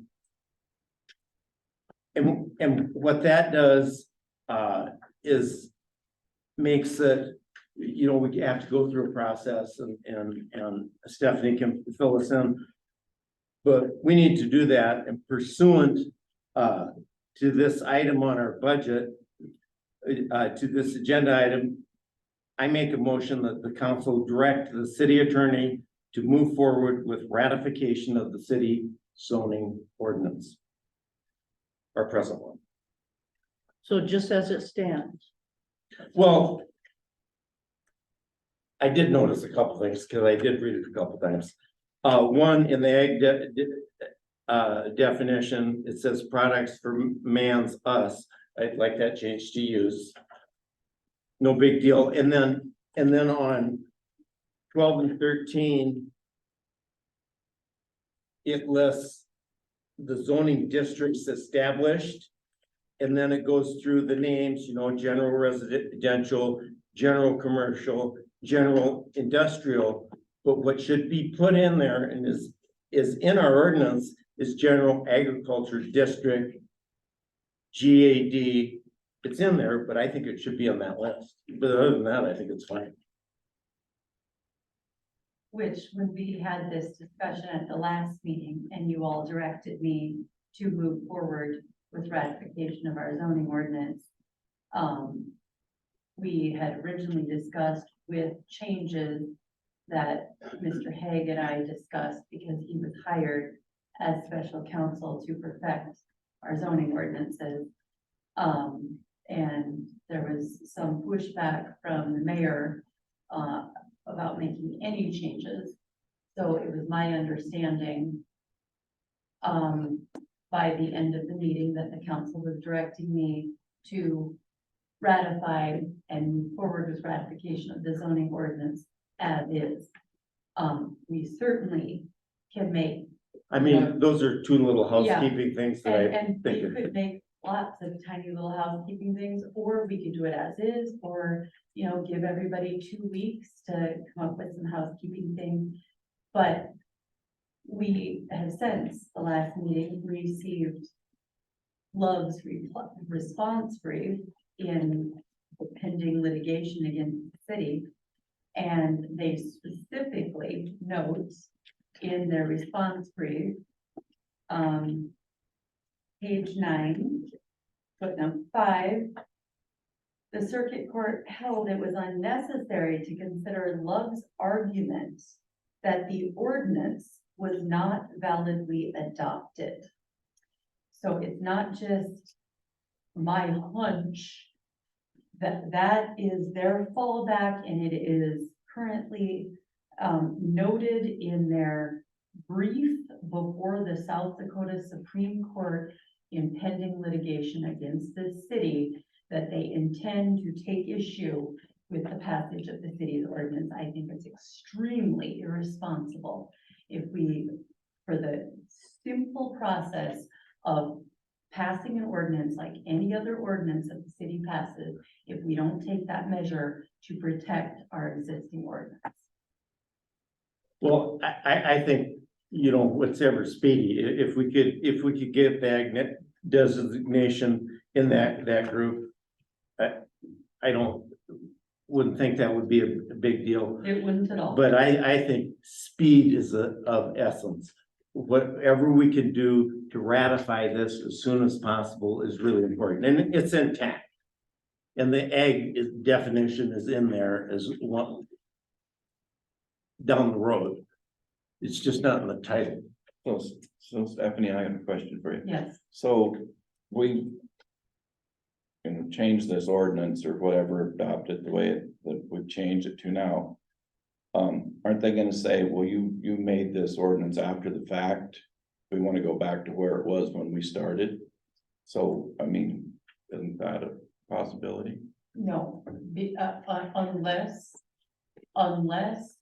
what that does is makes it, you know, we have to go through a process, and Stephanie can fill us in. But we need to do that, and pursuant to this item on our budget, to this agenda item, I make a motion that the council direct the city attorney to move forward with ratification of the city zoning ordinance. Our present one. So just as it stands. Well, I did notice a couple things, because I did read it a couple times. One, in the ag definition, it says products for man's us. I'd like that changed to use. No big deal. And then on 12 and 13, it lists the zoning districts established. And then it goes through the names, you know, general residential, general commercial, general industrial. But what should be put in there and is in our ordinance is general agriculture district, GAD. It's in there, but I think it should be on that list. But other than that, I think it's fine. Which, when we had this discussion at the last meeting and you all directed me to move forward with ratification of our zoning ordinance, we had originally discussed with changes that Mr. Hague and I discussed, because he was hired as special counsel to perfect our zoning ordinances. And there was some pushback from the mayor about making any changes. So it was my understanding by the end of the meeting that the council was directing me to ratify and move forward with ratification of the zoning ordinance as is. We certainly can make. I mean, those are two little housekeeping things that I And we think. could make lots of tiny little housekeeping things, or we could do it as is, or, you know, give everybody 2 weeks to come up with some housekeeping things. But we have since the last meeting received Love's response brief in pending litigation against the city. And they specifically note in their response brief, page 9, footnote 5, the circuit court held it was unnecessary to consider Love's argument that the ordinance was not validly adopted. So it's not just my hunch that that is their fallback, and it is currently noted in their brief before the South Dakota Supreme Court in pending litigation against the city, that they intend to take issue with the passage of the city's ordinance. I think it's extremely irresponsible if we, for the simple process of passing an ordinance like any other ordinance that the city passes, if we don't take that measure to protect our existing ordinance. Well, I think, you know, whatever speedy, if we could get the ag designation in that group. I wouldn't think that would be a big deal, It wouldn't at all. but I think speed is of essence. Whatever we can do to ratify this as soon as possible is really important, and it's intact. And the ag definition is in there as one down the road. It's just not in the title. So Stephanie, I have a question for you. Yes, So we can change this ordinance or whatever, adopt it the way that we've changed it to now. Aren't they gonna say, well, you made this ordinance after the fact? We wanna go back to where it was when we started. So, I mean, isn't that a possibility? no, unless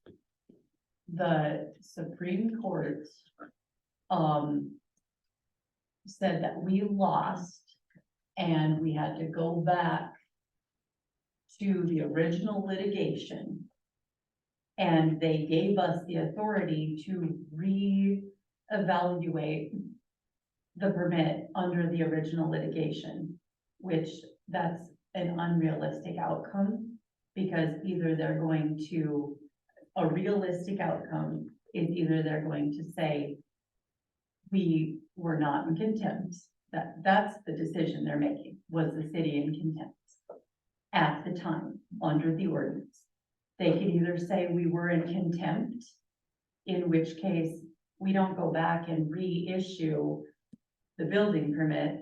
the Supreme Court said that we lost and we had to go back to the original litigation. And they gave us the authority to reevaluate the permit under the original litigation, which that's an unrealistic outcome. Because either they're going to, a realistic outcome is either they're going to say, we were not in contempt. That's the decision they're making, was the city in contempt at the time, under the ordinance. They could either say we were in contempt, in which case we don't go back and reissue the building permit.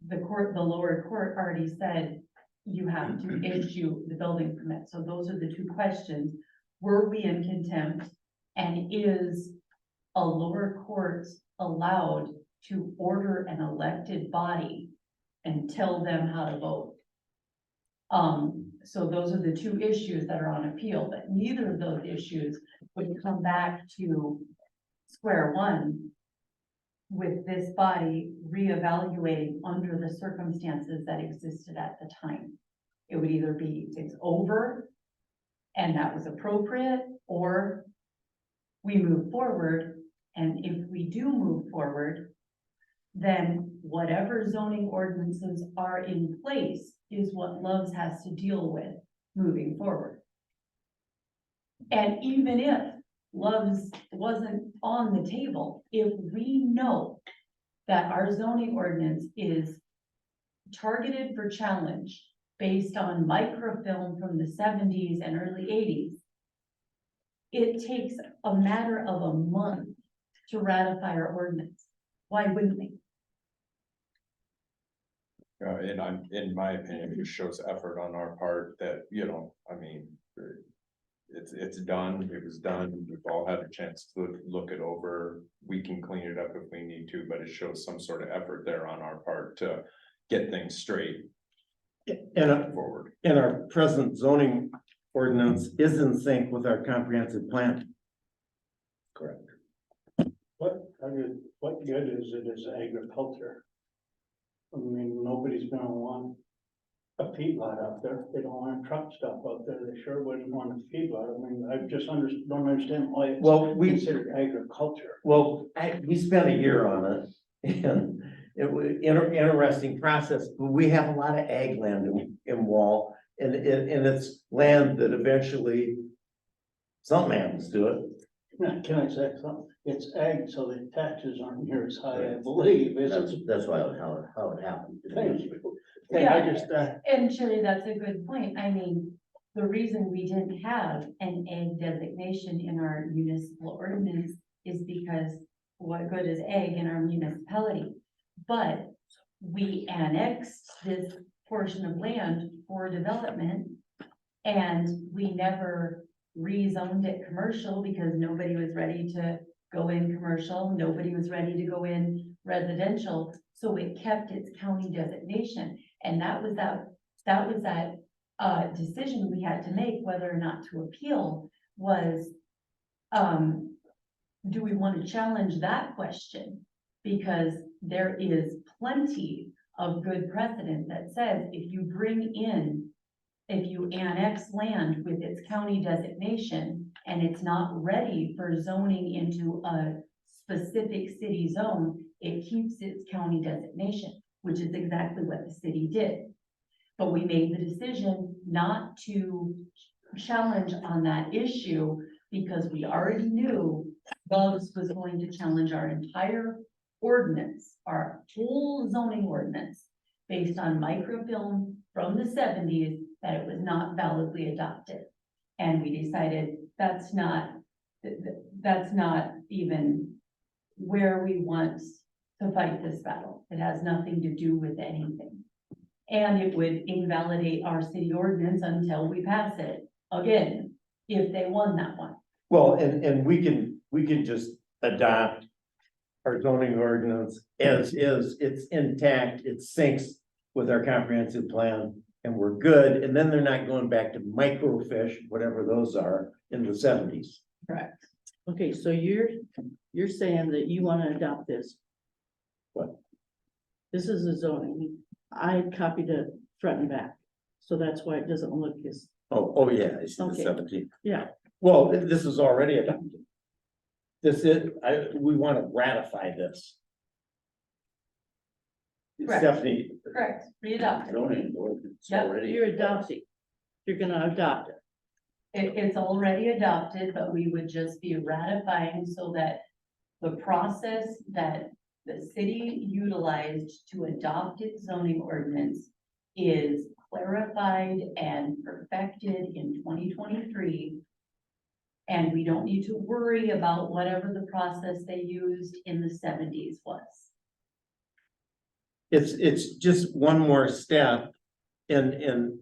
The lower court already said you have to issue the building permit. So those are the two questions. Were we in contempt? And is a lower court allowed to order an elected body and tell them how to vote? So those are the two issues that are on appeal, but neither of those issues would come back to square one with this body reevaluating under the circumstances that existed at the time. It would either be it's over and that was appropriate, or we move forward. And if we do move forward, then whatever zoning ordinances are in place is what Loves has to deal with moving forward. And even if Loves wasn't on the table, if we know that our zoning ordinance is targeted for challenge based on microfilm from the 70s and early 80s, it takes a matter of a month to ratify our ordinance. Why wouldn't we? In my opinion, it just shows effort on our part that, you know, I mean, it's done, it was done, we've all had a chance to look it over. We can clean it up if we need to, but it shows some sort of effort there on our part to get things straight And forward. our present zoning ordinance is in sync with our comprehensive plan. Correct. What good is it as agriculture? I mean, nobody's gonna want a feedlot out there. They don't want truck stuff out there. They sure wouldn't want a feedlot. I mean, I just don't understand why it's Well, we considered agriculture. we spent a year on it, and it was interesting process. We have a lot of ag land in Wall, and it's land that eventually something happens to it. Now, can I say something? It's ag, so the taxes aren't near as high, I believe, is it? That's why how it happened. Thank you. Hey, I just, And Shirley, that's a good point. I mean, the reason we didn't have an ag designation in our municipal ordinance is because what good is ag in our municipality? But we annexed this portion of land for development, and we never rezoned it commercial because nobody was ready to go in commercial, nobody was ready to go in residential, so it kept its county designation. And that was that decision we had to make whether or not to appeal was, do we want to challenge that question? Because there is plenty of good precedent that says if you bring in, if you annex land with its county designation and it's not ready for zoning into a specific city zone, it keeps its county designation, which is exactly what the city did. But we made the decision not to challenge on that issue because we already knew Love's was going to challenge our entire ordinance, our whole zoning ordinance, based on microfilm from the 70s, that it was not validly adopted. And we decided that's not even where we want to fight this battle. It has nothing to do with anything. And it would invalidate our city ordinance until we pass it again, if they won that one. Well, and we can just adopt our zoning ordinance as is, it's intact, it syncs with our comprehensive plan, and we're good, and then they're not going back to microfiche, whatever those are, in the 70s. Correct. Okay, so you're saying that you want to adopt this? What? This is a zoning. I copied it front and back, so that's why it doesn't look as, Oh, yeah, I see the Okay. 17. yeah. Well, this is already adopted. We want to ratify this. Correct. Stephanie, Correct, readopt. Zoning ordinance Yep, already. You're adopting. You're gonna adopt it. It's already adopted, but we would just be ratifying so that the process that the city utilized to adopt its zoning ordinance is clarified and perfected in 2023. And we don't need to worry about whatever the process they used in the 70s was. it's just one more step, and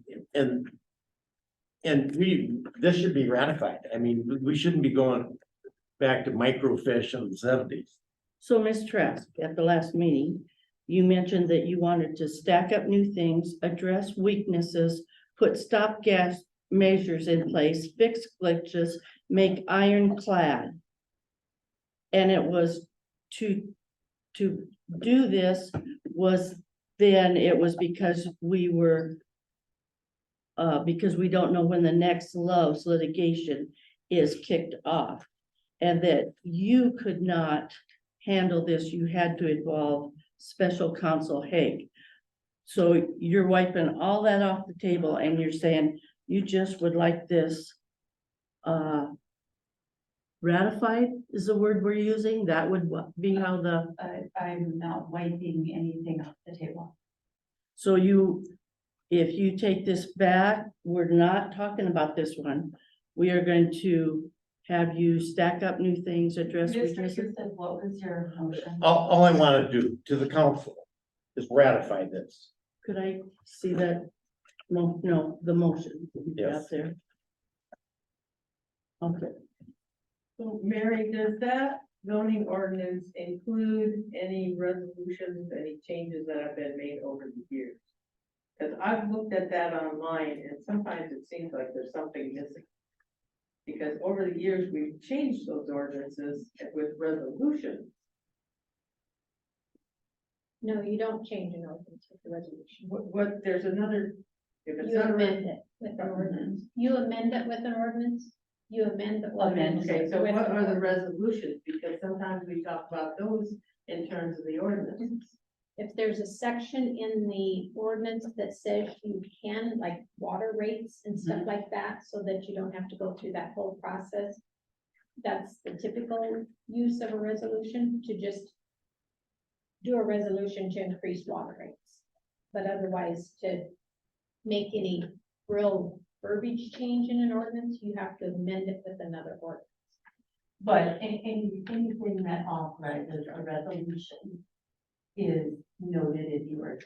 this should be ratified. I mean, we shouldn't be going back to microfiche in the 70s. So Ms. Trask, at the last meeting, you mentioned that you wanted to stack up new things, address weaknesses, put stopgap measures in place, fix glitches, make ironclad. And it was to do this was then it was because we were because we don't know when the next Love's litigation is kicked off. And that you could not handle this, you had to involve special counsel Hague. So you're wiping all that off the table and you're saying you just would like this ratified is the word we're using. That would be how the, I'm not wiping anything off the table. so if you take this back, we're not talking about this one. We are going to have you stack up new things, address Mr. weaknesses. Houston, what was your motion? All I want to do to the council is ratify this. Could I see that? No, the motion. Yes. Out there. Okay, So Mary, does that zoning ordinance include any resolutions, any changes that have been made over the years? Cause I've looked at that online and sometimes it seems like there's something missing. Because over the years, we've changed those ordinances with resolutions. No, you don't change an ordinance with the resolution. There's another. If it's You not a amend it with an ordinance. You amend it with an ordinance, you amend the ordinance. Okay, so with what an are the ordinance. resolutions? Because sometimes we talk about those in terms of the ordinance. If there's a section in the ordinance that says you can, like water rates and stuff like that, so that you don't have to go through that whole process. That's the typical use of a resolution, to just do a resolution to increase water rates. But otherwise, to make any real verbiage change in an ordinance, you have to amend it with another ordinance. But anything that authorizes a resolution is noted in the ordinance.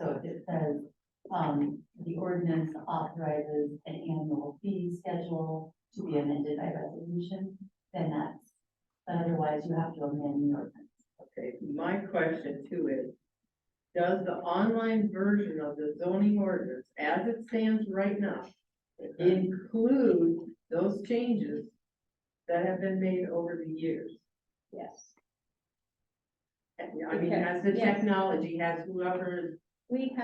So if it says, the ordinance authorizes an annual fee schedule to be amended by resolution, then but otherwise you have to amend the ordinance. Okay, my question too is, does the online version of the zoning ordinance as it stands right now include those changes that have been made over the years? Yes, I mean, as the Yes. technology has whoever, we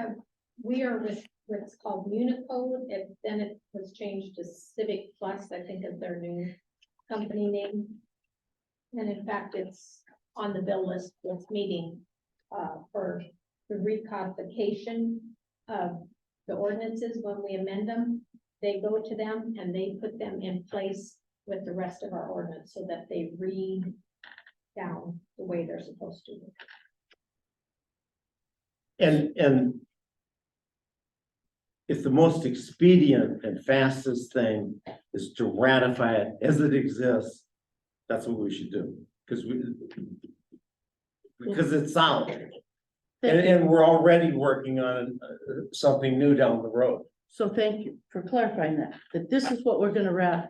are with what's called Unicode, then it was changed to Civic Plus, I think is their new company name. And in fact, it's on the bill list, this meeting, for the recodification of the ordinances when we amend them. They go to them and they put them in place with the rest of our ordinance so that they read down the way they're supposed to. And if the most expedient and fastest thing is to ratify it as it exists, that's what we should do, because it's solid. And we're already working on something new down the road. So thank you for clarifying that this is what we're gonna ratify.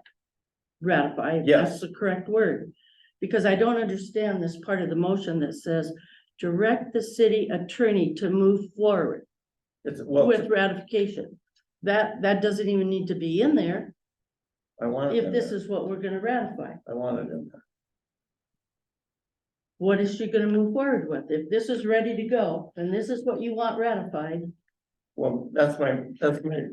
if Yes. That's the correct word. Because I don't understand this part of the motion that says, direct the city attorney to move forward It's, well, with ratification. That doesn't even need to be in there I want it if in this there. is what we're gonna ratify. I want it in there. What is she gonna move forward with? If this is ready to go, and this is what you want ratified, Well, that's my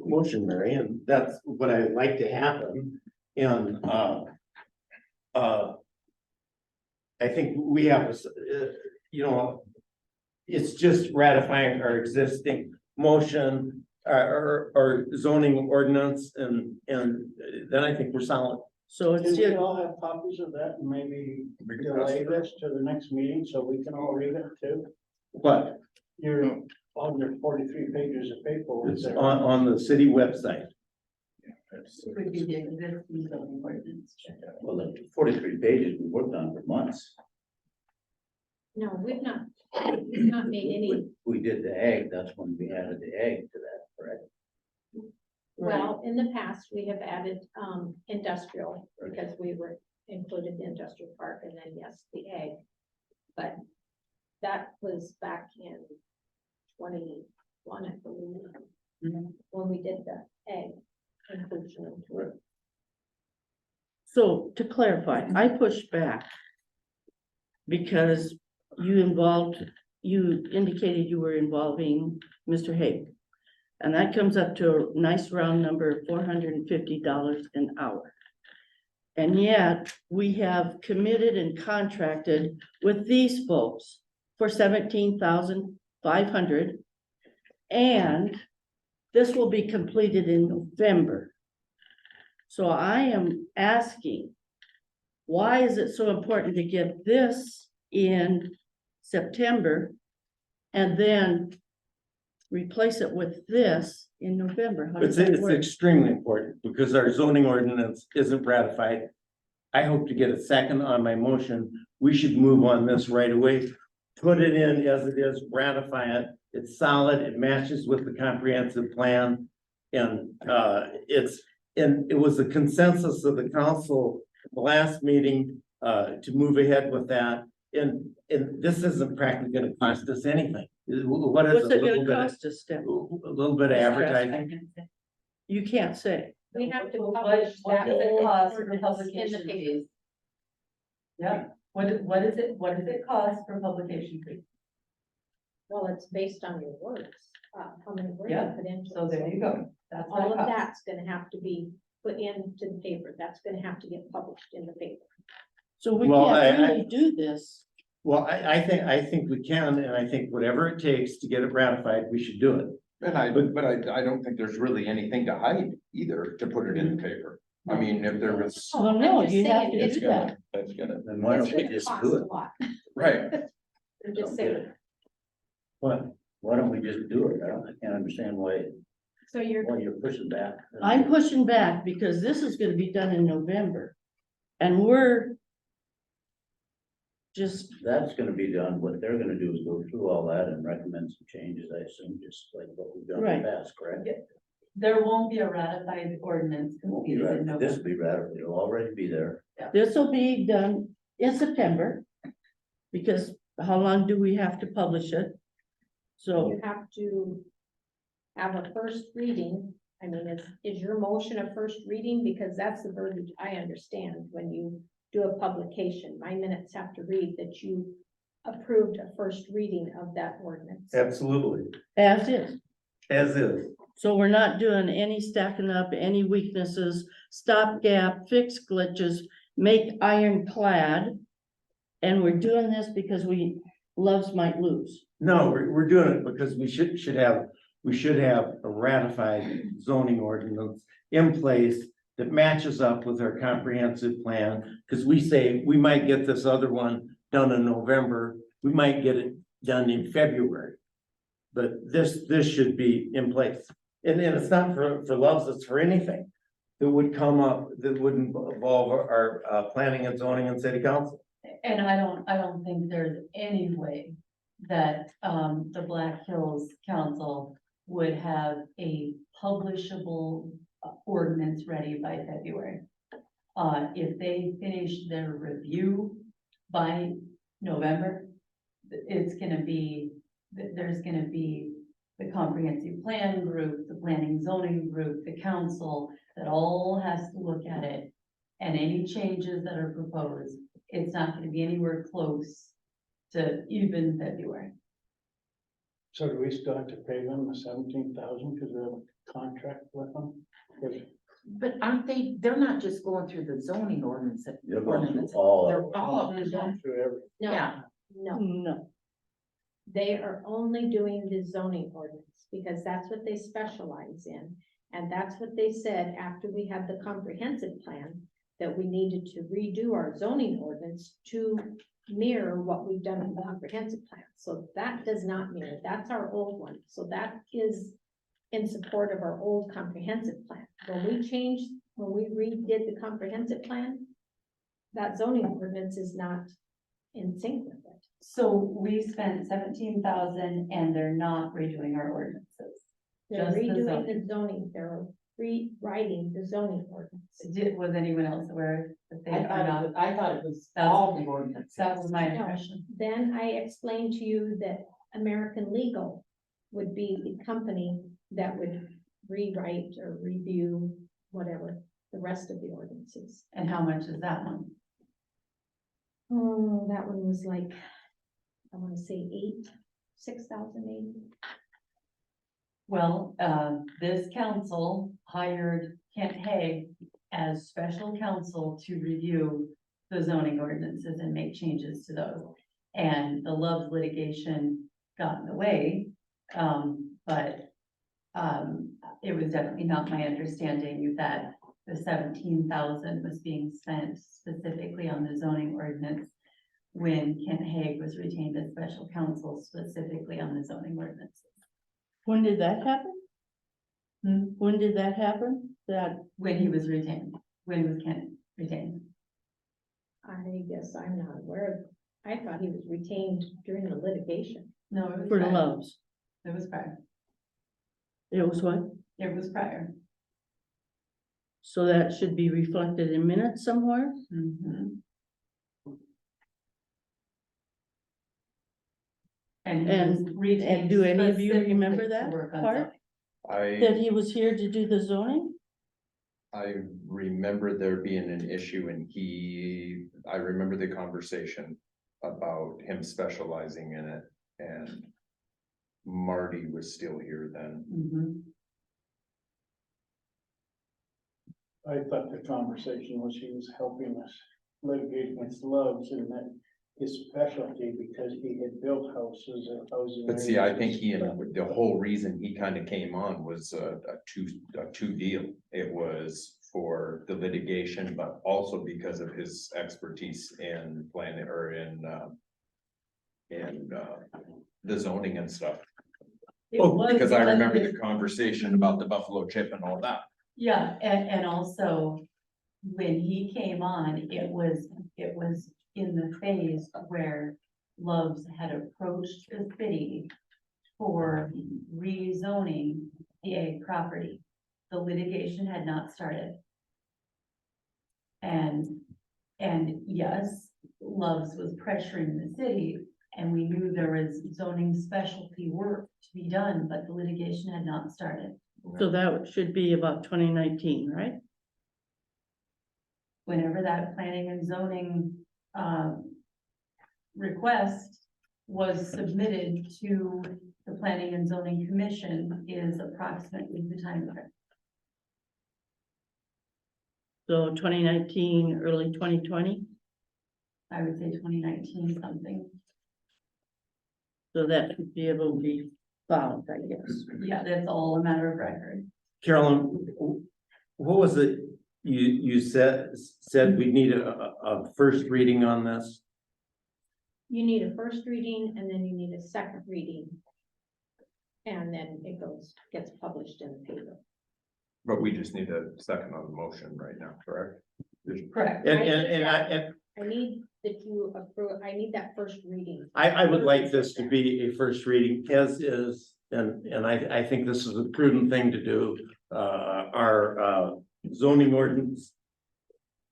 motion, Mary, and that's what I'd like to happen. And, I think we have, it's just ratifying our existing motion, or zoning ordinance, and then I think we're solid. so Do it's we just, all have copies of that and maybe delay this to the next meeting so we can all read it too? But You're on your 43 pages of paper. it's on the city website. Would be the existing zoning ordinance. Well, the 43 pages we worked on for months. No, we've not made any, We did the egg, that's when we added the egg to that, correct? well, in the past, we have added, industrial, because we were included the industrial park, and then, yes, the egg. But that was back in 21, I believe, when we did the egg inclusion into it. so to clarify, I pushed back. Because you indicated you were involving Mr. Hague. And that comes up to a nice round number of $450 an hour. And yet, we have committed and contracted with these folks for $17,500. And this will be completed in November. So I am asking, why is it so important to get this in September and then replace it with this in November? How does that It's work? extremely important because our zoning ordinance isn't ratified. I hope to get a second on my motion. We should move on this right away. Put it in as it is, ratify it. It's solid. It matches with the comprehensive plan. And it was the consensus of the council the last meeting to move ahead with that. And this isn't practically gonna cost us anything. What is What's a it little gonna bit, cost us, Steph? a little bit of advertising? You can't say. We have to What publish what that does it cost for ordinance in the publication paper. fees? Yeah, what does it cost for publication fee? Well, it's based on your words, how many words you Yeah, put into it. So there you go. That's what it All of costs. that's gonna have to be put into the paper, that's gonna have to get published in the paper. So we Well, can't I- really do this. Well, I think we can, and I think whatever it takes to get it ratified, we should do it. And I don't think there's really anything to hide either, to put it in the paper. I mean, if there was. Well, I'm no, just you have saying, to it's do that. That's gonna, Then why It's don't we gonna just cost do a it? lot. right, I'm just saying, Why don't we just do it? I can't understand why So you're, you're pushing back. I'm pushing back because this is gonna be done in November. And we're just, That's gonna be done. What they're gonna do is go through all that and recommend some changes, I assume, just like what we've done in Right. the past, correct? There won't be a ratified ordinance It won't be completed in ratified. This November. will be ratified. It'll already be there. this will be done in September. Because how long do we have to publish it? So, You have to have a first reading. I mean, is your motion a first reading? Because that's the verbiage I understand when you do a publication. My minutes have to read that you approved a first reading of that ordinance. Absolutely, as is. as is. So we're not doing any stacking up, any weaknesses, stopgap, fix glitches, make ironclad. And we're doing this because Loves might lose. No, we're doing it because we should have a ratified zoning ordinance in place that matches up with our comprehensive plan, because we say we might get this other one done in November, we might get it done in February. But this should be in place, and it's not for Loves, it's for anything that would come up, that would involve our planning and zoning and city council. And I don't think there's any way that, the Black Hills Council would have a publishable ordinance ready by February. If they finish their review by November, it's gonna be, there's gonna be the comprehensive plan group, the planning zoning group, the council, that all has to look at it. And any changes that are proposed, it's not gonna be anywhere close to even February. So do we still have to pay them the 17,000 because we have a contract with them? 'Cause But aren't they, they're not just going through the zoning ordinance. They're going through ordinance, all of They're it. all of we've them. gone through everything. No, Yeah. no. No, They are only doing the zoning ordinance because that's what they specialize in. And that's what they said after we had the comprehensive plan, that we needed to redo our zoning ordinance to mirror what we've done in the comprehensive plan. So that does not mirror, that's our old one. So that is in support of our old comprehensive plan. When we redid the comprehensive plan, that zoning ordinance is not in sync with it. So we spent 17,000 and they're not redoing our ordinances. They're Just the redoing zoning. the zoning, they're rewriting the zoning ordinance. Was anyone else aware that they are not? I thought it was That's- all the ordinance. That was my No. impression. Then I explained to you that American Legal would be the company that would rewrite or review whatever, the rest of the ordinances. And how much is that one? Oh, that one was like, I wanna say 6,000 maybe. Well, this council hired Kent Hague as special counsel to review the zoning ordinances and make changes to those. And the Loves litigation got in the way, but it was definitely not my understanding that the 17,000 was being spent specifically on the zoning ordinance when Kent Hague was retained as special counsel specifically on the zoning ordinances. when did that happen? Hmm? When did that happen? That, When he was retained, when was Kent retained? I guess I'm not aware of, I thought he was retained during the litigation. No, it was for the prior. Loves, It was prior. it was what? It was prior. So that should be reflected in minutes somewhere? Mhm. And he And- was retained and do any of you specifically remember to that work on part? zoning. That he was here to do the zoning? I remember there being an issue and I remember the conversation about him specializing in it and Marty was still here then. Mhm. I thought the conversation was he was helping us litigate against Loves and that his specialty because he had built houses and housing. But see, I areas think he, stuff. and the whole reason he kind of came on was a two deal. It was for the litigation, but also because of his expertise in planning or in the zoning and stuff. It Oh, was Because I one of remember the- the conversation about the buffalo chip and all that. Yeah, and also, when he came on, it was in the phase where Loves had approached the city for rezoning the egg property. The litigation had not started. And yes, Loves was pressuring the city And we knew there was zoning specialty work to be done, but the litigation had not started. So that should be about 2019, right? Whenever that planning and zoning, request was submitted to the Planning and Zoning Commission is approximately the time frame. So 2019, early 2020, I would say 2019 something. so that should be able to be found, I guess. Yeah, that's all a matter of record. Carolyn, what was it you said we need a first reading on this? You need a first reading and then you need a second reading. And then it gets published in the paper. But we just need a second on the motion right now, correct? Correct. And I need that you approve, I need that first reading. I would like this to be a first reading as is, and I think this is a prudent thing to do. Our zoning ordinance,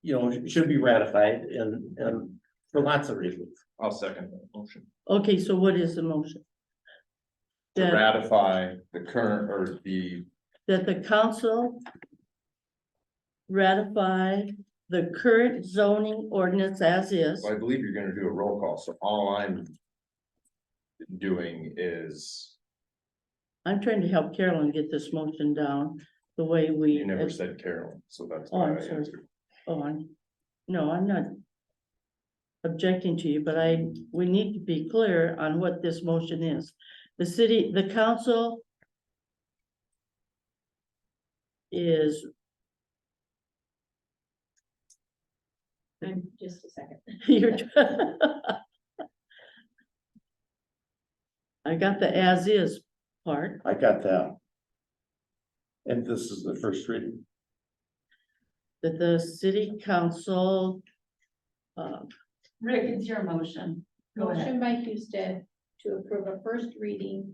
you know, should be ratified and for lots of reasons. I'll second that motion. Okay, so what is the motion? To That, ratify the current or the, that the council ratify the current zoning ordinance as is. well, I believe you're gonna do a roll call, so all I'm doing is, I'm trying to help Carolyn get this motion down the way we. you never said Carolyn, so that's Oh, why I I'm sorry. answered. Oh, I'm not objecting to you, but we need to be clear on what this motion is. The council is, Just a second. you're. I got the as is part. I got that. And this is the first reading. That the city council, Rick, it's your motion. Go ahead. Motion by Husted to approve a first reading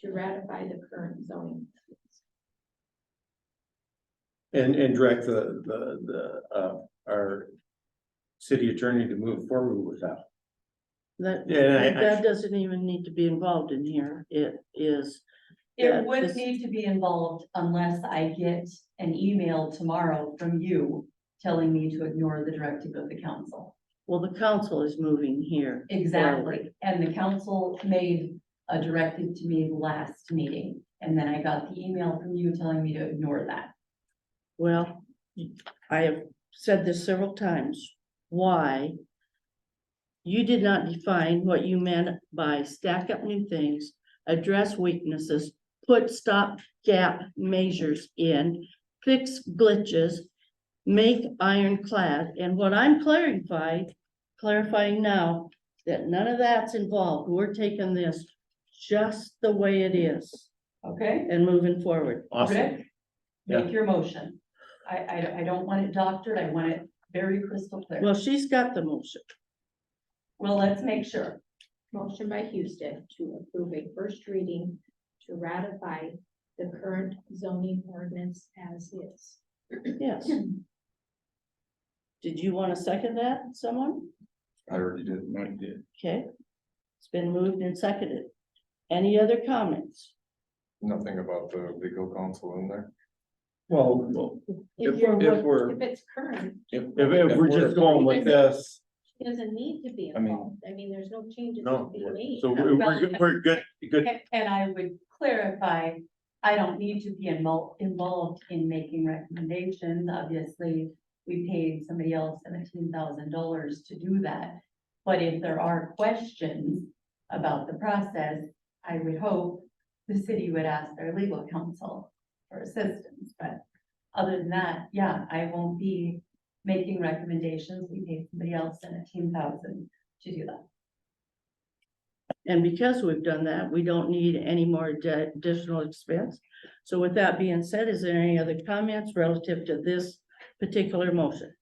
to ratify the current zoning. And direct our city attorney to move forward with that. that, Yeah, that doesn't even need to be involved in here. It is. It that would this- need to be involved unless I get an email tomorrow from you telling me to ignore the directive of the council. Well, the council is moving here. Exactly, and the council made a directive to me last meeting, and then I got the email from you telling me to ignore that. Well, I have said this several times, why you did not define what you meant by stack up new things, address weaknesses, put stopgap measures in, fix glitches, make ironclad, and what I'm clarifying now, that none of that's involved. We're taking this just the way it is Okay? and moving forward. Awesome. Rick, make your motion. I don't want it doctored, I want it very crystal clear. Well, she's got the motion. Well, let's make sure. Motion by Husted to approve a first reading to ratify the current zoning ordinance as is. Yes. Did you want to second that, someone? I already did. I did. Okay. It's been moved and seconded. Any other comments? Nothing about the legal counsel in there. Well, If If you're, we're- if it's current, if we're just going with this, it doesn't need to be I mean- involved. I mean, there's no changes no, to be made. so we're good. And I would clarify, I don't need to be involved in making recommendations. Obviously, we paid somebody else $17,000 to do that. But if there are questions about the process, I would hope the city would ask their legal counsel for assistance. But other than that, yeah, I won't be making recommendations. We paid somebody else $17,000 to do that. And because we've done that, we don't need any more additional expense. So with that being said, is there any other comments relative to this particular motion?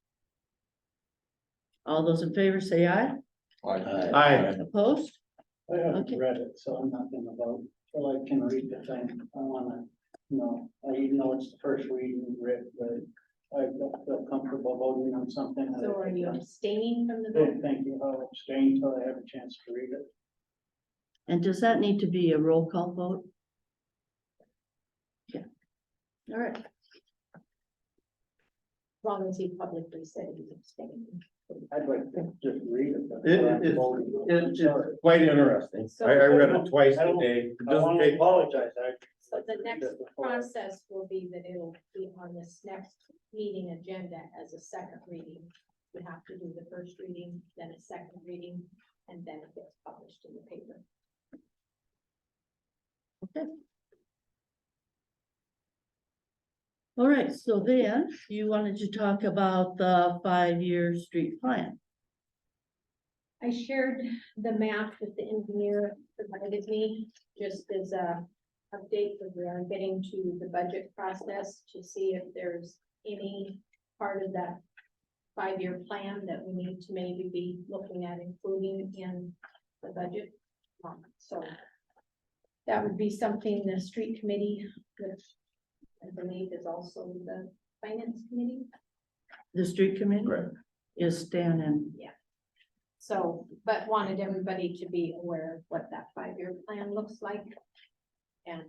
All those in favor say aye. Aye. Opposed? I haven't Okay. read it, so I'm not gonna vote, till I can read the thing, I wanna, I even know it's the first reading, Rick, but I don't feel comfortable voting on something. that So I- are you abstaining from the Yeah, vote? thank you, I'll abstain till I have a chance to read it. And does that need to be a roll call vote? Yeah. All right, As long as he publicly said he's abstaining. I'd like to just read it. but- It's quite interesting. I read it twice a day. It I doesn't want to take, apologize. So the next process will be that it'll be on this next meeting agenda as a second reading. You have to do the first reading, then a second reading, and then it gets published in the paper. all right, so then you wanted to talk about the 5-year street plan. I shared the map that the engineer provided me, just as a update, that we are getting to the budget process to see if there's any part of that 5-year plan that we need to maybe be looking at including in the budget. So that would be something the street committee, which I believe is also the finance committee. The street committee Correct. is Stan and, So, but wanted everybody to be aware of what that 5-year plan looks like. And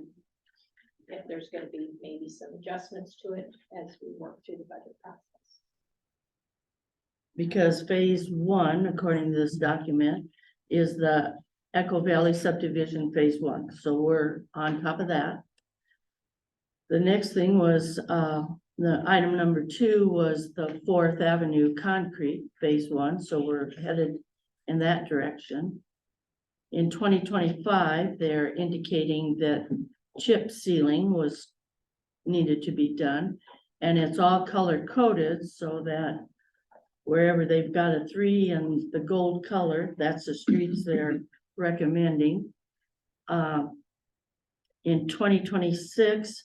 if there's gonna be maybe some adjustments to it as we work through the budget process. because phase 1, according to this document, is the Echo Valley subdivision phase 1, so we're on top of that. The next thing was, the item number 2 was the 4th Avenue concrete phase 1, so we're headed in that direction. In 2025, they're indicating that chip sealing was needed to be done. And it's all color coded so that wherever they've got a 3 and the gold color, that's the streets they're recommending. In 2026,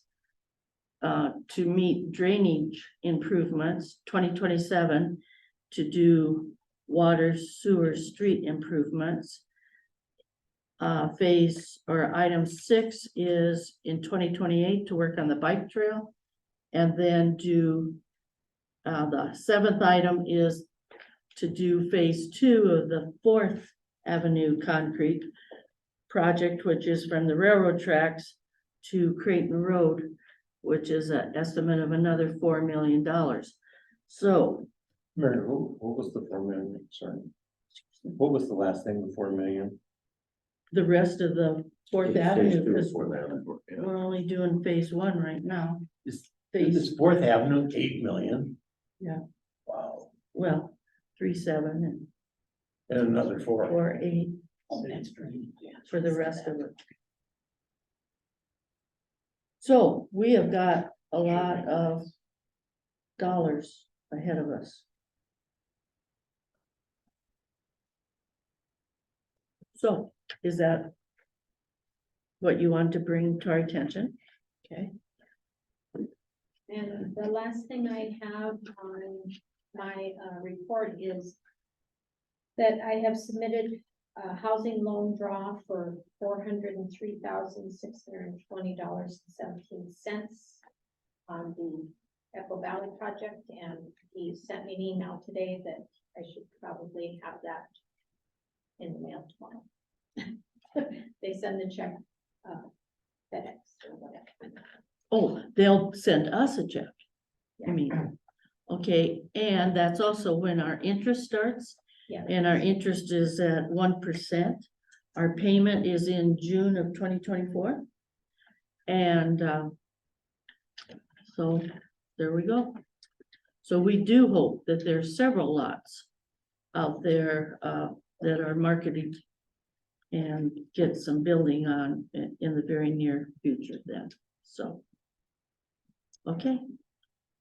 to meet drainage improvements, 2027 to do water, sewer, street improvements. Phase or item 6 is in 2028 to work on the bike trail. And then do, the 7th item is to do phase 2 of the 4th Avenue concrete project, which is from the railroad tracks to Creighton Road, which is an estimate of another $4 million. So Mary, what was the 4 million? Sorry. What was the last thing, the 4 million? the rest of the 4th Phase Avenue, 2 because for that. we're only doing phase 1 right now. Is Phase, this 4th Avenue, 8 million? Yeah. Wow. well, 3-7 And another 4. and 4-8 for the rest of it. So we have got a lot of dollars ahead of us. So is that what you want to bring to our attention? Okay, And the last thing I have on my report is that I have submitted a housing loan draw for $403,620.17 on the Echo Valley project, and he sent me an email today that I should probably have that in the mail tomorrow. They send the check, FedEx or whatever. oh, they'll send us a check, I Yeah. mean, okay, and that's also when our interest starts. Yeah. And our interest is at 1%. Our payment is in June of 2024. And so there we go. So we do hope that there's several lots out there that are marketed and get some building on in the very near future then, so. Okay,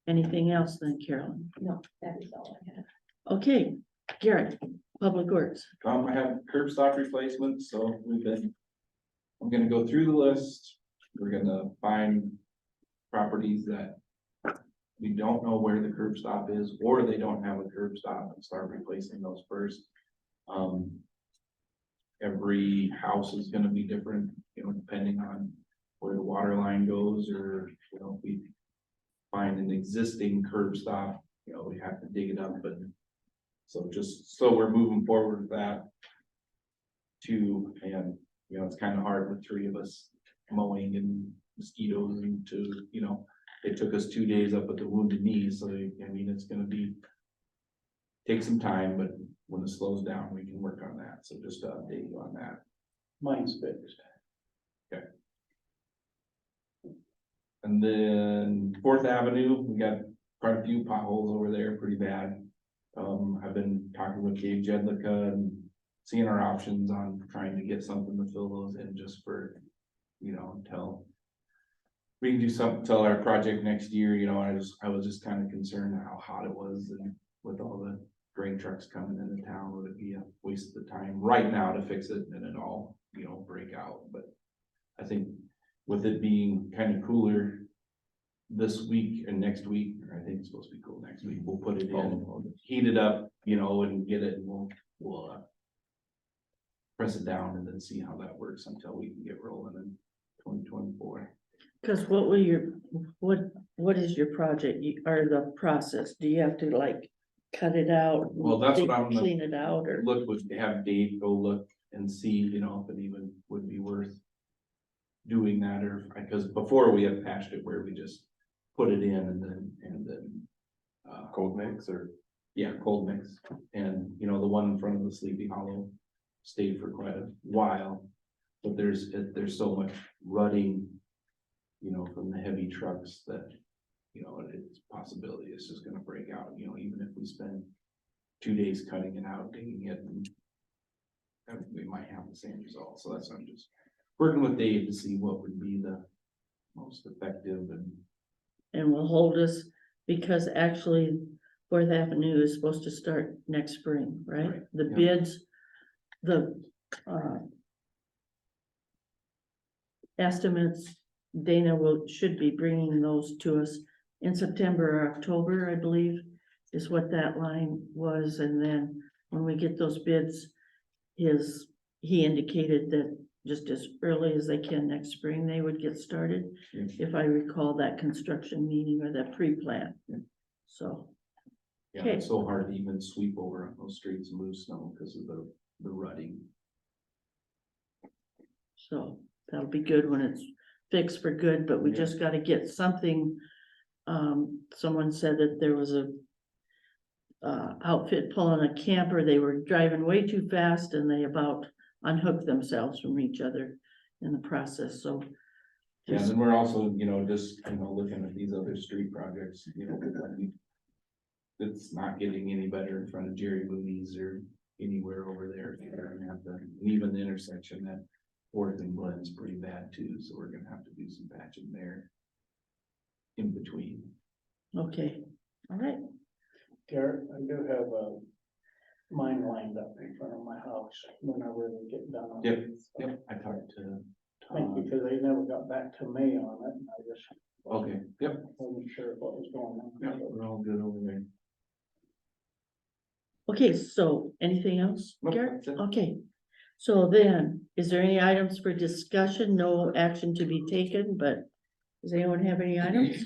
anything else then, Carolyn? No, that is all I have. Okay, Garrett, Public Works. I have curb stop replacements, so I'm gonna go through the list. We're gonna find properties that we don't know where the curb stop is, or they don't have a curb stop, and start replacing those first. Every house is gonna be different, depending on where the water line goes, or, if we find an existing curb stop, we have to dig it up, but so we're moving forward with that. And You know, it's kind of hard with three of us mowing and mosquitoes and it took us 2 days up at the Wounded Knee, so I mean, it's gonna take some time, but when it slows down, we can work on that. So just to update you on that. Mine's fixed. And then Fourth Avenue, we got quite a few potholes over there, pretty bad. I've been talking with Dave Jedlicka and seeing our options on trying to get something to fill those in just for, until we can do something till our project next year, I was just kind of concerned how hot it was and with all the grain trucks coming into town, would it be a waste of time right now to fix it and it all, break out, but I think with it being kind of cooler this week and next week, or I think it's supposed to be cool next week, we'll put it in, heat it up, and get it, and we'll press it down and then see how that works until we can get rolling in 2024. Cause what is your project, or the process? Do you have to like cut it out? Well, that's what I'm gonna Clean it out, or? look, was to have Dave go look and see, if it even would be worth doing that, or, because before we have patched it where we just put it in and then Cold mix or? yeah, cold mix. And, the one in front of the Sleepy Hollow stayed for quite a while. But there's so much rutting, from the heavy trucks that, it's a possibility it's just gonna break out, even if we spend 2 days cutting it out, digging it, and we might have the same result. So that's, I'm just working with Dave to see what would be the most effective And will hold us, because actually Fourth Avenue is supposed to start next spring, right? Right, The yeah. bids, estimates, Dana should be bringing those to us in September or October, I believe, is what that line was, and then when we get those bids, he indicated that just as early as they can next spring, they would get started. Yeah. If I recall that construction meeting or that pre-plan. Yeah. So, Yeah, it's so hard to even sweep over on those streets and move snow because of the rutting. so that'll be good when it's fixed for good, but we Yeah. just gotta get something. Someone said that there was a outfit pulling a camper, they were driving way too fast and they about unhooked themselves from each other in the process, so. Yeah, and then we're also, just, looking at these other street projects, it's not getting any better in front of Jerry Mooney's or anywhere over there. And even the intersection at Fourth and Glenn's pretty bad too, so we're gonna have to do some patching there in between. Okay, all right, Garrett, I do have mine lined up in front of my house whenever they get done on Yep, it. So, Yep, I talked to Thank you, Tom. because they never got back to me on it, and I just Okay, yep, wasn't sure what was going on. yep, we're all good over there. okay, so anything else, Nope, Garrett? that's it. Okay, so then, is there any items for discussion? No action to be taken, but does anyone have any items?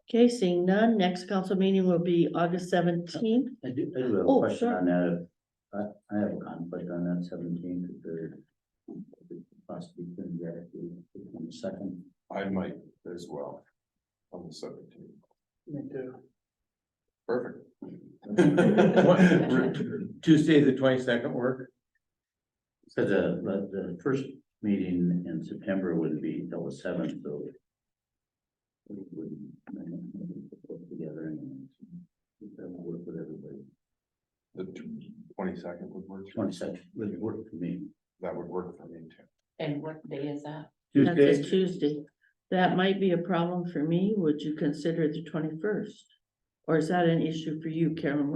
Okay, seeing none, next council meeting will be August 17th. I do have a Oh, question sure. on that. I have a conflict on that 17th, possibly couldn't get it on the second. I might as well on the 17th. Me too. Perfect. Tuesday, the 22nd work? So the first meeting in September wouldn't be until the 7th, so. We wouldn't put together and that would work with everybody. The 22nd would work. 22nd would work for me. That would work for me too. And what day is that? That's a Tuesday, Tuesday. That might be a problem for me. Would you consider the 21st? Or is that an issue for you, Carolyn?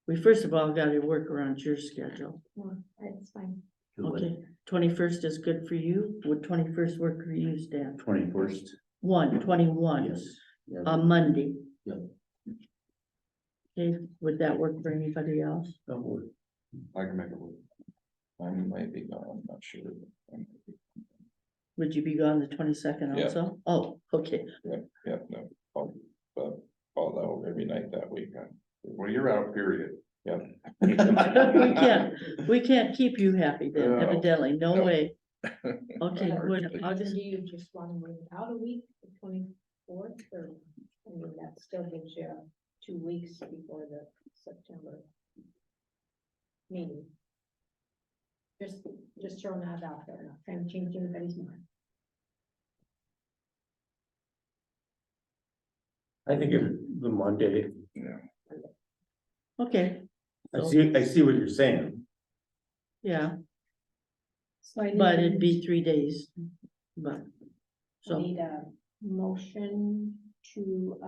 We first of all gotta work around your schedule. No, it's fine. Okay, 21st is good for you? Would 21st work for you, Stan? 21st, 21, yes. Yeah, Monday. Yep. Okay, would that work for anybody else? that would work. I can make it work. I might be gone, I'm not sure. Would you be gone the 22nd Yeah. also? Oh, okay, Yeah, no, I'll that over every night that week. Well, you're out, period. Yeah. We can't keep you happy then, No. evidently, no No. way. Okay, what, Do August, you just want to move out a week, the 24th, or, I mean, that still gives you 2 weeks before the September meeting? Just throwing that out there, not trying to change anybody's mind. I think it's the Monday. okay, I see what you're saying. yeah, So I but it'd be 3 days, but, so, Need a motion to,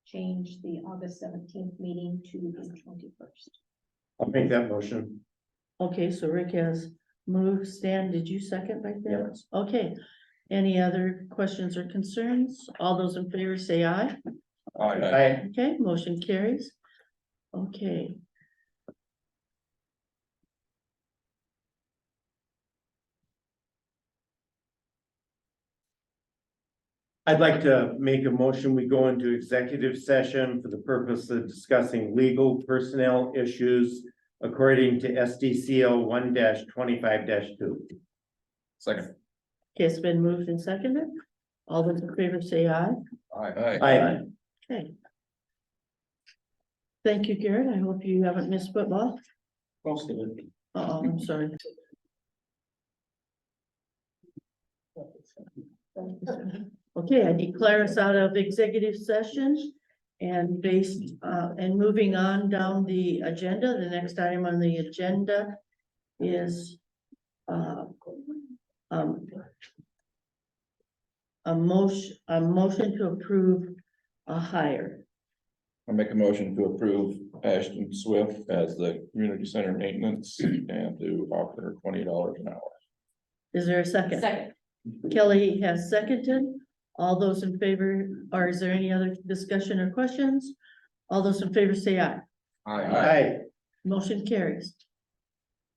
change the August 17th meeting to the 21st. I'll make that motion. okay, so Rick has moved. Stan, did you second right there? Yes. Okay, any other questions or concerns? All those in favor say aye. I, Okay, motion carries. Okay. I'd like to make a motion, we go into executive session for the purpose of discussing legal personnel issues according to SDCL 1-25-2. Second. Okay, it's been moved and seconded. All those in favor say aye. Aye. Okay. Thank you, Garrett. I hope you haven't missed football. Most of it. Oh, I'm sorry. Okay, I declare us out of executive session and based, and moving on down the agenda, the next item on the agenda is, a motion to approve a hire. I make a motion to approve Ashton Swift as the community center maintenance and to offer $20 an hour. Is there a second? Second. Kelly has seconded. All those in favor, or is there any other discussion or questions? All those in favor say aye. Aye. Motion carries.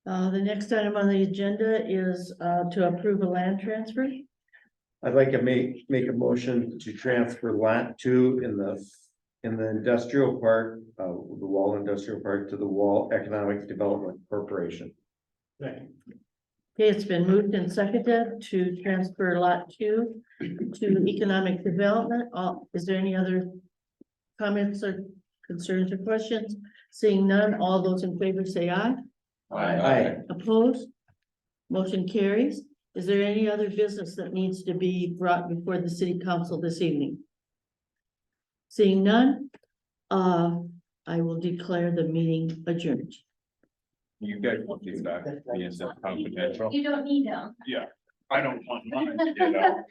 The next item on the agenda is to approve a land transfer. I'd like to make a motion to transfer lot 2 in the industrial park, the Wall Industrial Park to the Wall Economic Development Corporation. Okay, it's been moved and seconded to transfer lot 2 to economic development. Is there any other comments or concerns or questions? Seeing none, all those in favor say aye. Aye. Opposed? Motion carries. Is there any other business that needs to be brought before the city council this evening? Seeing none, I will declare the meeting adjourned. You guys want these back? Is that confidential? You don't need them. I don't want mine, you know.